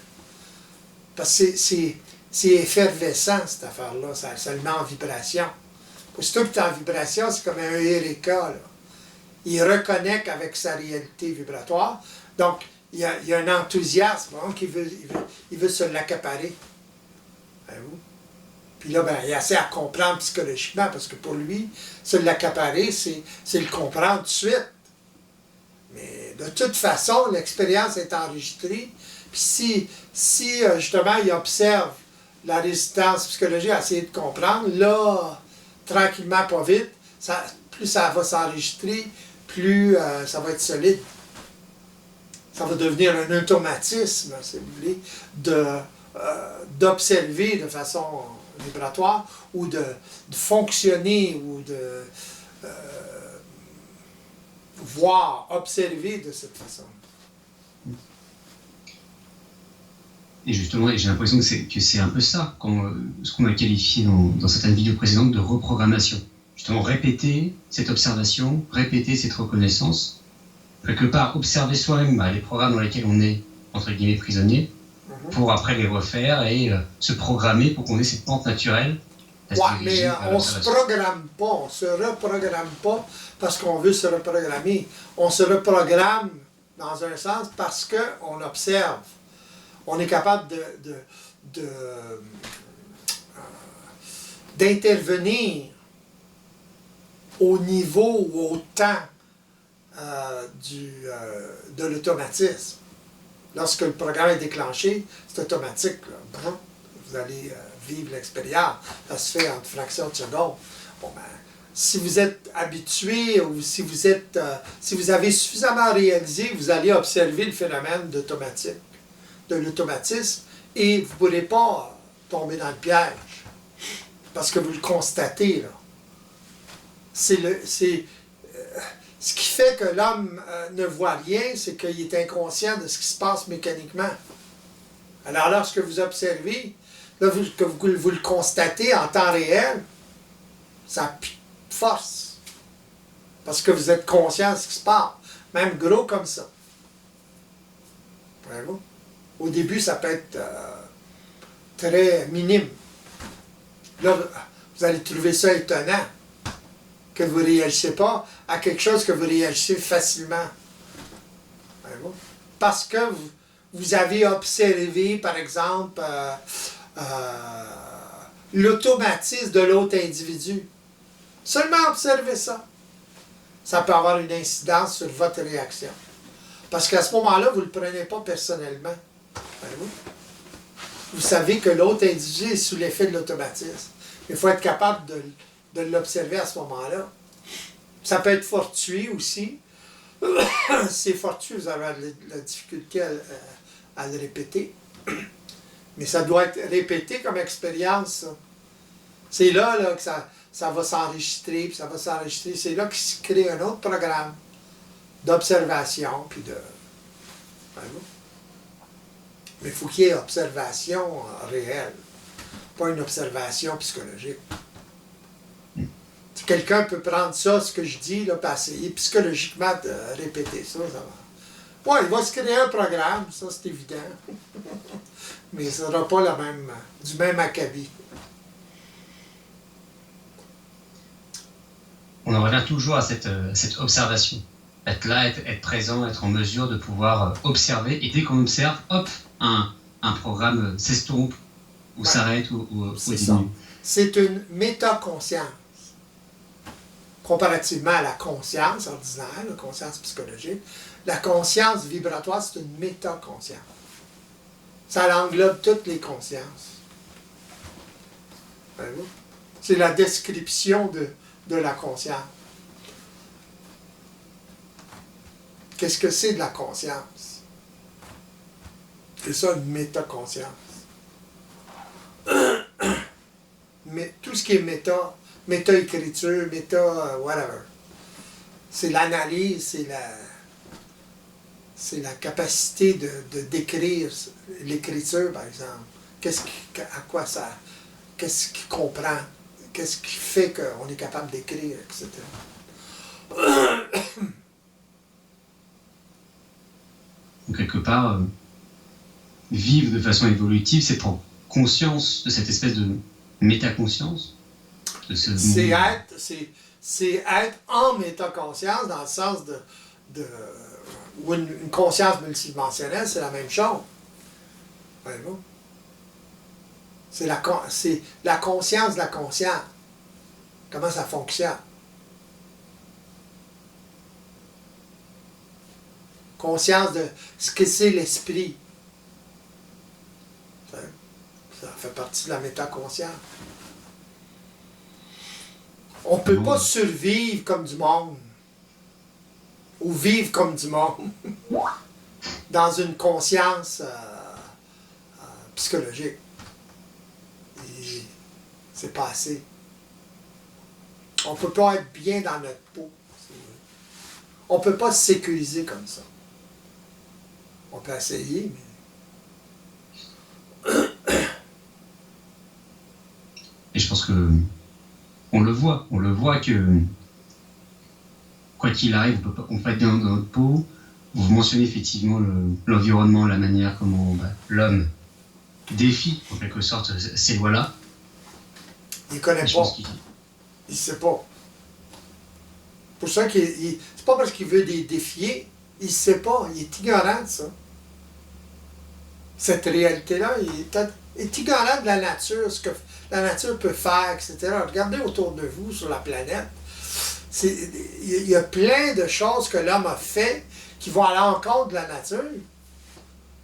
Speaker 2: Parce que c'est effervescent cette affaire-là, ça le met en vibration. Aussitôt que tu es en vibration, c'est comme un Eureka, là. Il reconnaît qu'avec sa réalité vibratoire, donc il y a un enthousiasme, donc il veut se l'accaparer. Voyez-vous? Puis là, il a assez à comprendre psychologiquement, parce que pour lui, se l'accaparer, c'est le comprendre tout de suite. Mais de toute façon, l'expérience est enregistrée. Puis si justement, il observe la résistance psychologique à essayer de comprendre, là, tranquillement, pas vite, plus ça va s'enregistrer, plus ça va être solide. Ça va devenir un automatisme, si vous voulez, d'observer de façon vibratoire ou de fonctionner ou de voir, observer de cette façon.
Speaker 1: Et justement, j'ai l'impression que c'est un peu ça, ce qu'on a qualifié dans certaines vidéos précédentes de reprogrammation. Justement, répéter cette observation, répéter cette reconnaissance, quelque part observer soi-même les programmes dans lesquels on est, entre guillemets, prisonnier, pour après les refaire et se programmer pour qu'on ait cette pente naturelle.
Speaker 2: Ouais, mais on ne se programme pas, on ne se reprogramme pas parce qu'on veut se reprogrammer. On se reprogramme dans un sens parce qu'on observe. On est capable d'intervenir au niveau ou au temps de l'automatisme. Lorsque le programme est déclenché, c'est automatique. Là. Vous allez vivre l'expérience. Ça se fait en fraction de seconde. Bon, ben, si vous êtes habitué ou si vous avez suffisamment réalisé, vous allez observer le phénomène de l'automatisme et vous ne pourrez pas tomber dans le piège parce que vous le constatez. Là. Ce qui fait que l'homme ne voit rien, c'est qu'il est inconscient de ce qui se passe mécaniquement. Alors lorsque vous observez, là, que vous le constatez en temps réel, ça force. Parce que vous êtes conscient de ce qui se passe. Même gros comme ça. Voyez-vous? Au début, ça peut être très minime. Là, vous allez trouver ça étonnant que vous ne réagissez pas à quelque chose que vous réagissez facilement. Voyez-vous? Parce que vous avez observé, par exemple, l'automatisme de l'autre individu. Seulement observez ça. Ça peut avoir une incidence sur votre réaction. Parce qu'à ce moment-là, vous ne le prenez pas personnellement. Voyez-vous? Vous savez que l'autre individu est sous l'effet de l'automatisme. Il faut être capable de l'observer à ce moment-là. Ça peut être fortuit aussi. Si c'est fortuit, vous avez la difficulté à le répéter. Mais ça doit être répété comme expérience. C'est là que ça va s'enregistrer, puis ça va s'enregistrer. C'est là qu'il se crée un autre programme d'observation, puis de... Mais il faut qu'il y ait observation réelle, pas une observation psychologique. Si quelqu'un peut prendre ça, ce que je dis, là, puis essayer psychologiquement de répéter ça, ça va. Ouais, il va se créer un programme, ça c'est évident. Mais ça ne sera pas du même acabit.
Speaker 1: On en revient toujours à cette observation. Être là, être présent, être en mesure de pouvoir observer. Et dès qu'on observe, hop, un programme s'estompe ou s'arrête ou diminue.
Speaker 2: C'est une métaconscience. Comparativement à la conscience ordinaire, la conscience psychologique, la conscience vibratoire, c'est une métaconscience. Ça englobe toutes les consciences. Voyez-vous? C'est la description de la conscience. Qu'est-ce que c'est de la conscience? C'est ça, une métaconscience. Mais tout ce qui est méta-écriture, whatever. C'est l'analyse, c'est la capacité de décrire l'écriture, par exemple. Qu'est-ce qu'il comprend? Qu'est-ce qui fait qu'on est capable d'écrire, etc.
Speaker 1: Donc, quelque part, vivre de façon évolutive, c'est prendre conscience de cette espèce de métaconscience.
Speaker 2: C'est être en métaconscience dans le sens où une conscience multidimensionnelle, c'est la même chose. Voyez-vous? C'est la conscience de la conscience. Comment ça fonctionne? Conscience de ce que c'est l'esprit. Ça fait partie de la métaconscience. On ne peut pas survivre comme du monde. Ou vivre comme du monde. Dans une conscience psychologique. Et c'est pas assez. On ne peut pas être bien dans notre peau. On ne peut pas se sécuriser comme ça. On peut essayer, mais...
Speaker 1: Et je pense que on le voit que quoi qu'il arrive, on peut être bien dans notre peau. Vous mentionnez effectivement l'environnement, la manière comment l'homme défie en quelque sorte ces lois-là.
Speaker 2: Il ne connaît pas. Il ne sait pas. Pour ça c'est pas parce qu'il veut les défier, il ne sait pas, il est ignorant de ça. Cette réalité-là, il est ignorant de la nature, ce que la nature peut faire, etc. Regardez autour de vous sur la planète. Il y a plein de choses que l'homme a fait qui vont à l'encontre de la nature.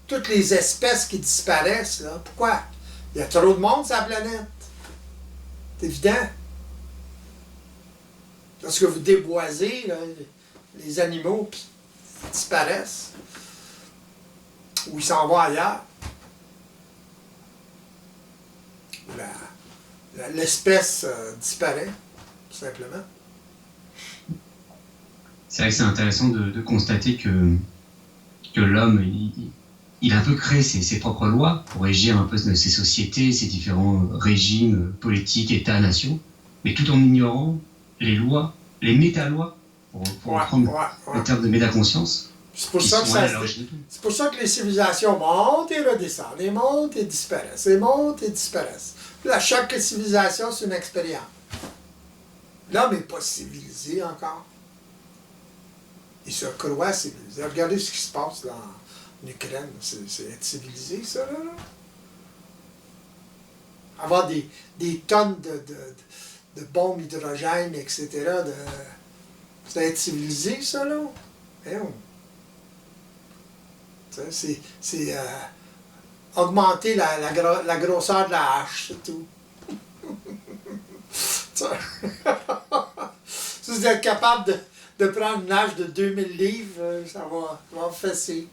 Speaker 2: Toutes les espèces qui disparaissent, là. Pourquoi? Il y a trop de monde sur la planète. C'est évident. Lorsque vous déboisez, là, les animaux disparaissent. Ou ils s'en vont ailleurs. L'espèce disparaît, tout simplement.
Speaker 1: C'est vrai que c'est intéressant de constater que l'homme, il a un peu créé ses propres lois pour régir un peu ses sociétés, ses différents régimes politiques, États, nations, mais tout en ignorant les lois, les méta-lois, pour reprendre le terme de métaconscience.
Speaker 2: C'est pour ça que les civilisations montent et redescendent, et montent et disparaissent, et montent et disparaissent. Puis là, chaque civilisation, c'est une expérience. L'homme n'est pas civilisé encore. Il se croit civilisé. Regardez ce qui se passe là, en Ukraine. C'est être civilisé, ça, là. Avoir des tonnes de bombes hydrogène, etc. C'est être civilisé, ça, là. C'est augmenter la grosseur de la hache, c'est tout. Si vous êtes capable de prendre une hache de 2000 livres, ça va fesser.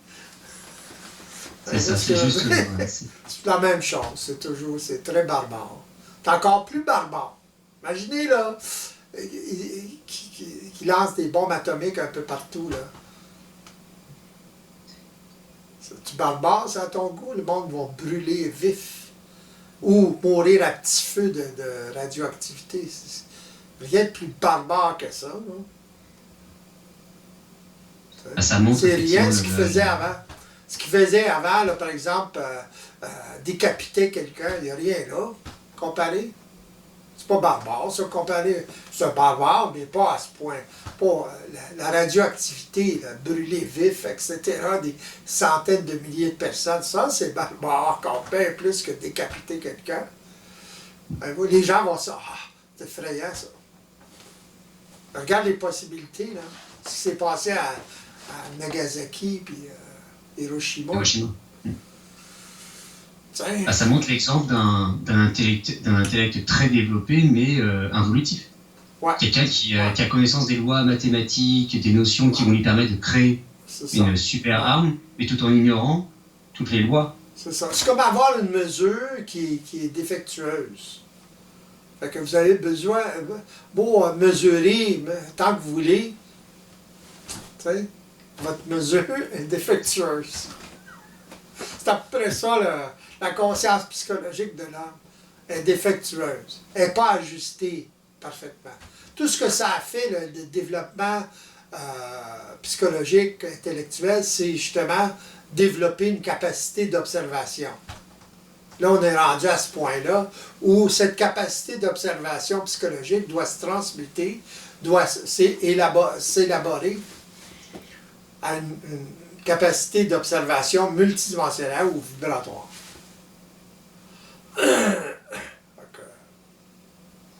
Speaker 1: C'est ça, c'est juste...
Speaker 2: c'est la même chose, c'est très barbare. C'est encore plus barbare. Imaginez, là, qui lance des bombes atomiques un peu partout, là. Tu barbares, ça, à ton goût, le monde va brûler vif. Ou mourir à petit feu de radioactivité. Rien de plus barbare que ça, non? C'est rien ce qu'ils faisaient avant. Ce qu'ils faisaient avant, là, par exemple, décapiter quelqu'un, il n'y a rien là, comparé. C'est pas barbare, ça, comparé. C'est barbare, mais pas à ce point. Pas la radioactivité, là, brûler vif, etc., des centaines de milliers de personnes, ça, c'est barbare encore bien plus que décapiter quelqu'un. Les gens vont ça. Ah, c'est effrayant, ça. Regarde les possibilités, là. Ce qui s'est passé à Nagasaki puis Hiroshima.
Speaker 1: Bah, ça montre l'exemple d'un intellect très développé, mais involutif.
Speaker 2: Ouais.
Speaker 1: Quelqu'un qui a connaissance des lois mathématiques, des notions qui vont lui permettre de créer une super arme, mais tout en ignorant toutes les lois.
Speaker 2: C'est ça. C'est comme avoir une mesure qui est défectueuse. Fait que vous avez besoin, mesurer tant que vous voulez, t'sais, votre mesure est défectueuse. C'est à peu près ça, la conscience psychologique de l'homme est défectueuse. Elle n'est pas ajustée parfaitement. Tout ce que ça a fait, le développement psychologique, intellectuel, c'est justement développer une capacité d'observation. Là, on est rendu à ce point-là où cette capacité d'observation psychologique doit se transmuter, doit s'élaborer à une capacité d'observation multidimensionnelle ou vibratoire.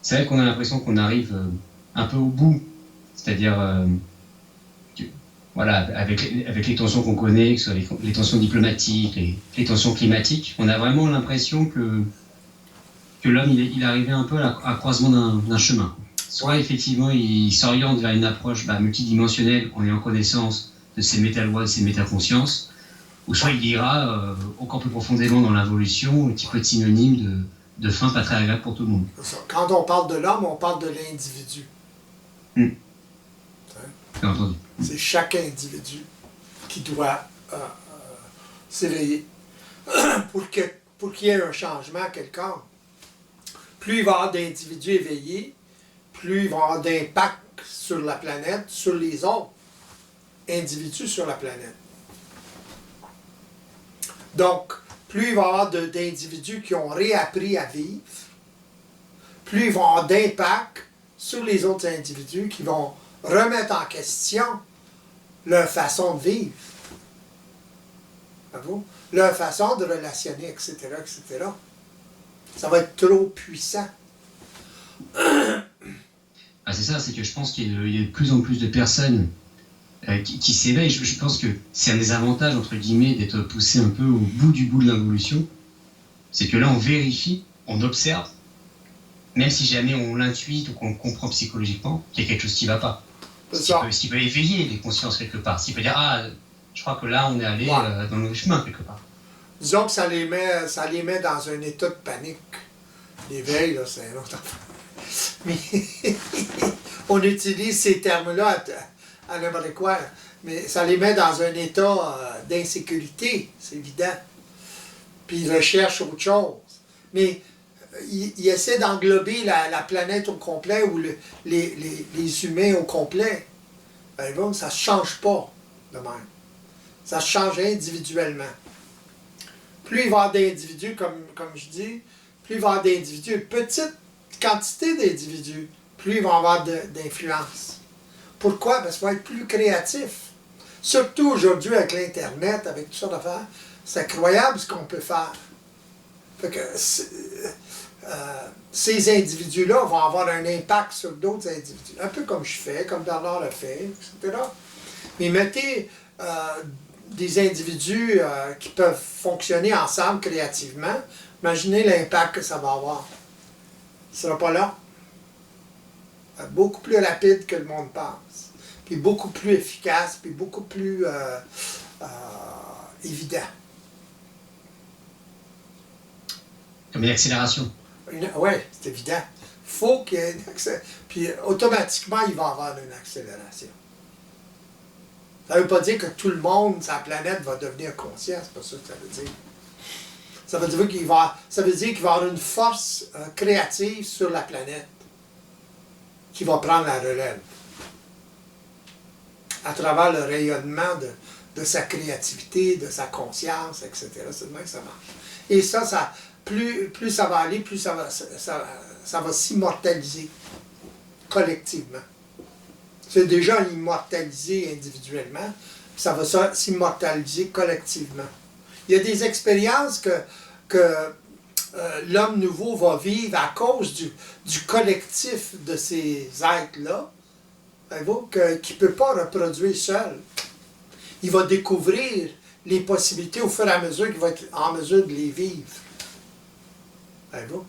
Speaker 1: C'est vrai qu'on a l'impression qu'on arrive un peu au bout, c'est-à-dire voilà, avec les tensions qu'on connaît, que ce soit les tensions diplomatiques, les tensions climatiques, on a vraiment l'impression que l'homme il est arrivé un peu à croisement d'un chemin. Soit effectivement il s'oriente vers une approche multidimensionnelle en ayant connaissance de ses métalois, de ses métaconsciences, ou soit il ira encore plus profondément dans l'involution, qui peut être synonyme de fin pas très agréable pour tout le monde.
Speaker 2: Quand on parle de l'homme, on parle de l'individu.
Speaker 1: Bien entendu.
Speaker 2: C'est chaque individu qui doit s'éveiller pour qu'il y ait un changement quelconque. Plus il va y avoir d'individus éveillés, plus il va y avoir d'impact sur la planète, sur les autres individus sur la planète. Donc, plus il va y avoir d'individus qui ont réappris à vivre, plus il va y avoir d'impact sur les autres individus qui vont remettre en question leur façon de vivre, leur façon de relationner, etc., etc. Ça va être trop puissant.
Speaker 1: C'est ça, c'est que je pense qu'il y a de plus en plus de personnes qui s'éveillent. Je pense que c'est un des avantages, entre guillemets, d'être poussé un peu au bout de l'involution. C'est que là, on vérifie, on observe, même si jamais on l'intuite ou qu'on comprend psychologiquement, qu'il y a quelque chose qui ne va pas. Ce qui peut éveiller les consciences quelque part. Ce qui peut dire, je crois que là, on est allé dans le chemin quelque part.
Speaker 2: Disons que ça les met dans un état de panique. L'éveil, là, c'est un autre affaire. Mais on utilise ces termes-là à n'importe quoi. Mais ça les met dans un état d'insécurité, c'est évident. Puis ils recherchent autre chose. Mais il essaie d'englober la planète au complet ou les humains au complet. Ben bon, ça ne change pas de même. Ça change individuellement. Plus il va y avoir d'individus, comme je dis, plus il va y avoir d'individus, une petite quantité d'individus, plus il va y avoir d'influence. Pourquoi? Parce qu'il va être plus créatif. Surtout aujourd'hui avec l'Internet, avec tout ça d'affaires, c'est incroyable ce qu'on peut faire. Fait que ces individus-là vont avoir un impact sur d'autres individus. Un peu comme je fais, comme Bernard le fait, etc. Mais mettez des individus qui peuvent fonctionner ensemble créativement, imaginez l'impact que ça va avoir. Il ne sera pas là. Beaucoup plus rapide que le monde pense. Puis beaucoup plus efficace, puis beaucoup plus évident.
Speaker 1: Comme une accélération.
Speaker 2: Oui, c'est évident. Il faut qu'il y ait une accélération. Puis automatiquement, il va y avoir une accélération. Ça ne veut pas dire que tout le monde sur la planète va devenir conscient, c'est pas ça que ça veut dire. Ça veut dire qu'il va y avoir une force créative sur la planète qui va prendre la relève à travers le rayonnement de sa créativité, de sa conscience, etc. C'est de même que ça marche. Et ça plus ça va aller, plus ça va s'immortaliser collectivement. C'est déjà immortalisé individuellement, puis ça va s'immortaliser collectivement. Il y a des expériences que l'homme nouveau va vivre à cause du collectif de ces êtres-là, qu'il ne peut pas reproduire seul. Il va découvrir les possibilités au fur et à mesure qu'il va être en mesure de les vivre. Voyez-vous?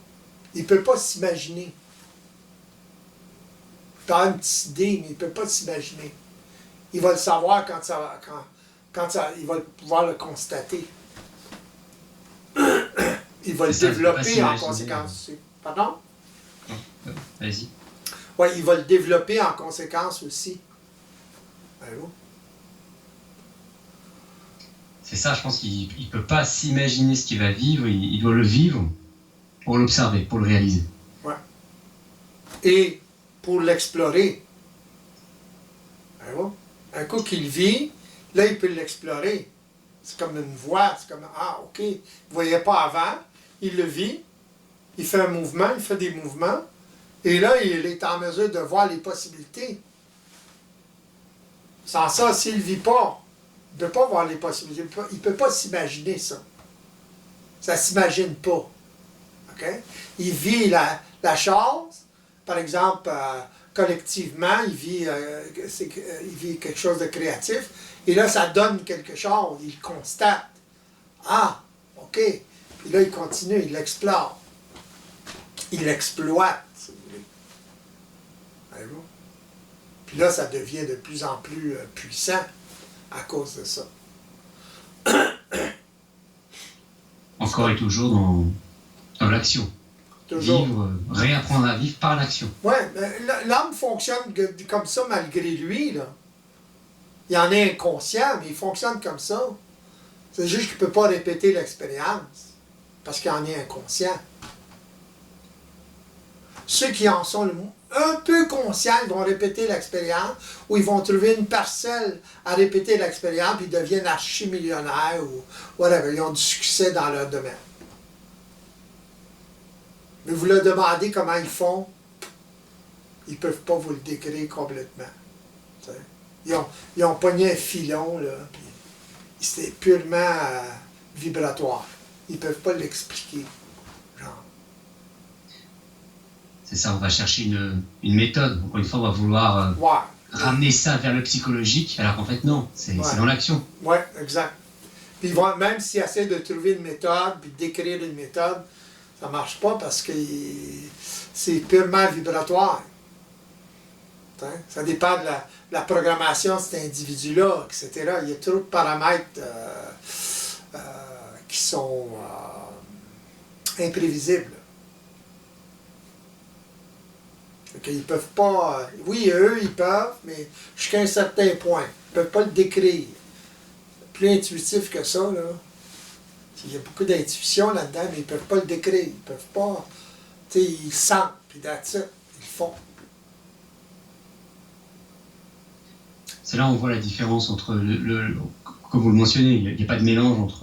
Speaker 2: Il ne peut pas s'imaginer. Il peut avoir une petite idée, mais il ne peut pas s'imaginer. Il va le savoir quand il va pouvoir le constater. Il va le développer en conséquence aussi. Pardon?
Speaker 1: Vas-y.
Speaker 2: Oui, il va le développer en conséquence aussi. Allô?
Speaker 1: C'est ça, je pense qu'il ne peut pas s'imaginer ce qu'il va vivre, il doit le vivre pour l'observer, pour le réaliser.
Speaker 2: Ouais. Et pour l'explorer. Allô? Un coup qu'il vit, là, il peut l'explorer. C'est comme une voie, c'est comme, ah, OK, il ne voyait pas avant, il le vit, il fait un mouvement, il fait des mouvements, et là, il est en mesure de voir les possibilités. Sans ça, s'il ne vit pas, il ne peut pas voir les possibilités, il ne peut pas s'imaginer ça. Ça ne s'imagine pas. OK? Il vit la chose, par exemple, collectivement, il vit quelque chose de créatif, et là, ça donne quelque chose, il constate. Ah, OK. Puis là, il continue, il l'explore. Il l'exploite, si vous voulez. Voyez-vous? Puis là, ça devient de plus en plus puissant à cause de ça.
Speaker 1: Encore et toujours dans l'action.
Speaker 2: Toujours.
Speaker 1: Vivre, réapprendre à vivre par l'action.
Speaker 2: Oui, mais l'homme fonctionne comme ça malgré lui, là. Il en est inconscient, mais il fonctionne comme ça. C'est juste qu'il ne peut pas répéter l'expérience, parce qu'il en est inconscient. Ceux qui en sont un peu conscients, ils vont répéter l'expérience, ou ils vont trouver une parcelle à répéter l'expérience, puis ils deviennent archi-millionnaires, ou whatever, ils ont du succès dans leur domaine. Mais vous leur demandez comment ils font, ils ne peuvent pas vous le décrire complètement. Ils ont pogné un filon, là, puis c'est purement vibratoire. Ils ne peuvent pas l'expliquer. Genre.
Speaker 1: C'est ça, on va chercher une méthode. Encore une fois, on va vouloir ramener ça vers le psychologique, alors qu'en fait, non, c'est dans l'action.
Speaker 2: Oui, exact. Puis même s'ils essaient de trouver une méthode, puis d'écrire une méthode, ça ne marche pas parce que c'est purement vibratoire. Ça dépend de la programmation de cet individu-là, etc. Il y a trop de paramètres qui sont imprévisibles. Ils ne peuvent pas... Oui, eux, ils peuvent, mais jusqu'à un certain point. Ils ne peuvent pas le décrire. Plus intuitif que ça, là. Il y a beaucoup d'intuition là-dedans, mais ils ne peuvent pas le décrire. Ils ne peuvent pas... Tu sais, ils sentent, puis that's it. Ils le font.
Speaker 1: C'est là où on voit la différence entre comme vous le mentionnez, il n'y a pas de mélange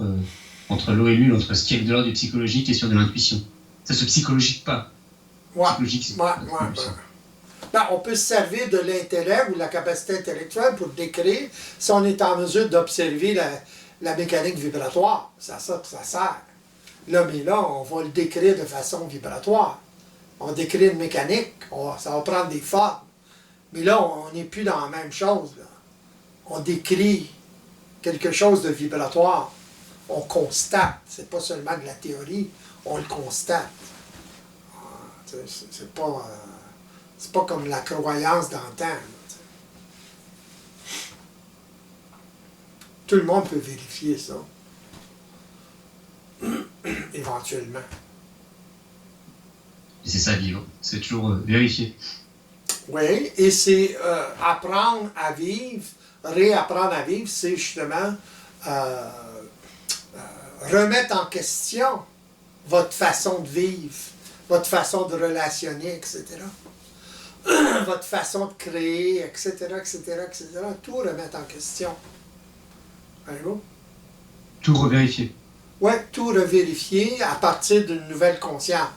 Speaker 1: entre l'eau et l'huile, entre ce qui est de l'ordre du psychologique et sur de l'intuition. Ça se psychologique pas.
Speaker 2: Ouais.
Speaker 1: Psychologique, c'est
Speaker 2: Ben, on peut se servir de l'intellect ou de la capacité intellectuelle pour décrire si on est en mesure d'observer la mécanique vibratoire. C'est à ça que ça sert. Là, mais là, on va le décrire de façon vibratoire. On décrit une mécanique, ça va prendre des formes. Mais là, on n'est plus dans la même chose, là. On décrit quelque chose de vibratoire. On constate. C'est pas seulement de la théorie, on le constate. C'est pas comme la croyance d'antan. Tout le monde peut vérifier ça. Éventuellement.
Speaker 1: Et c'est ça, vivre. C'est toujours vérifier.
Speaker 2: Oui, et c'est apprendre à vivre, réapprendre à vivre, c'est justement remettre en question votre façon de vivre, votre façon de relationner, etc. Votre façon de créer, etc., etc., etc. Tout remettre en question. Allô?
Speaker 1: Tout revérifier.
Speaker 2: Oui, tout revérifier à partir d'une nouvelle conscience.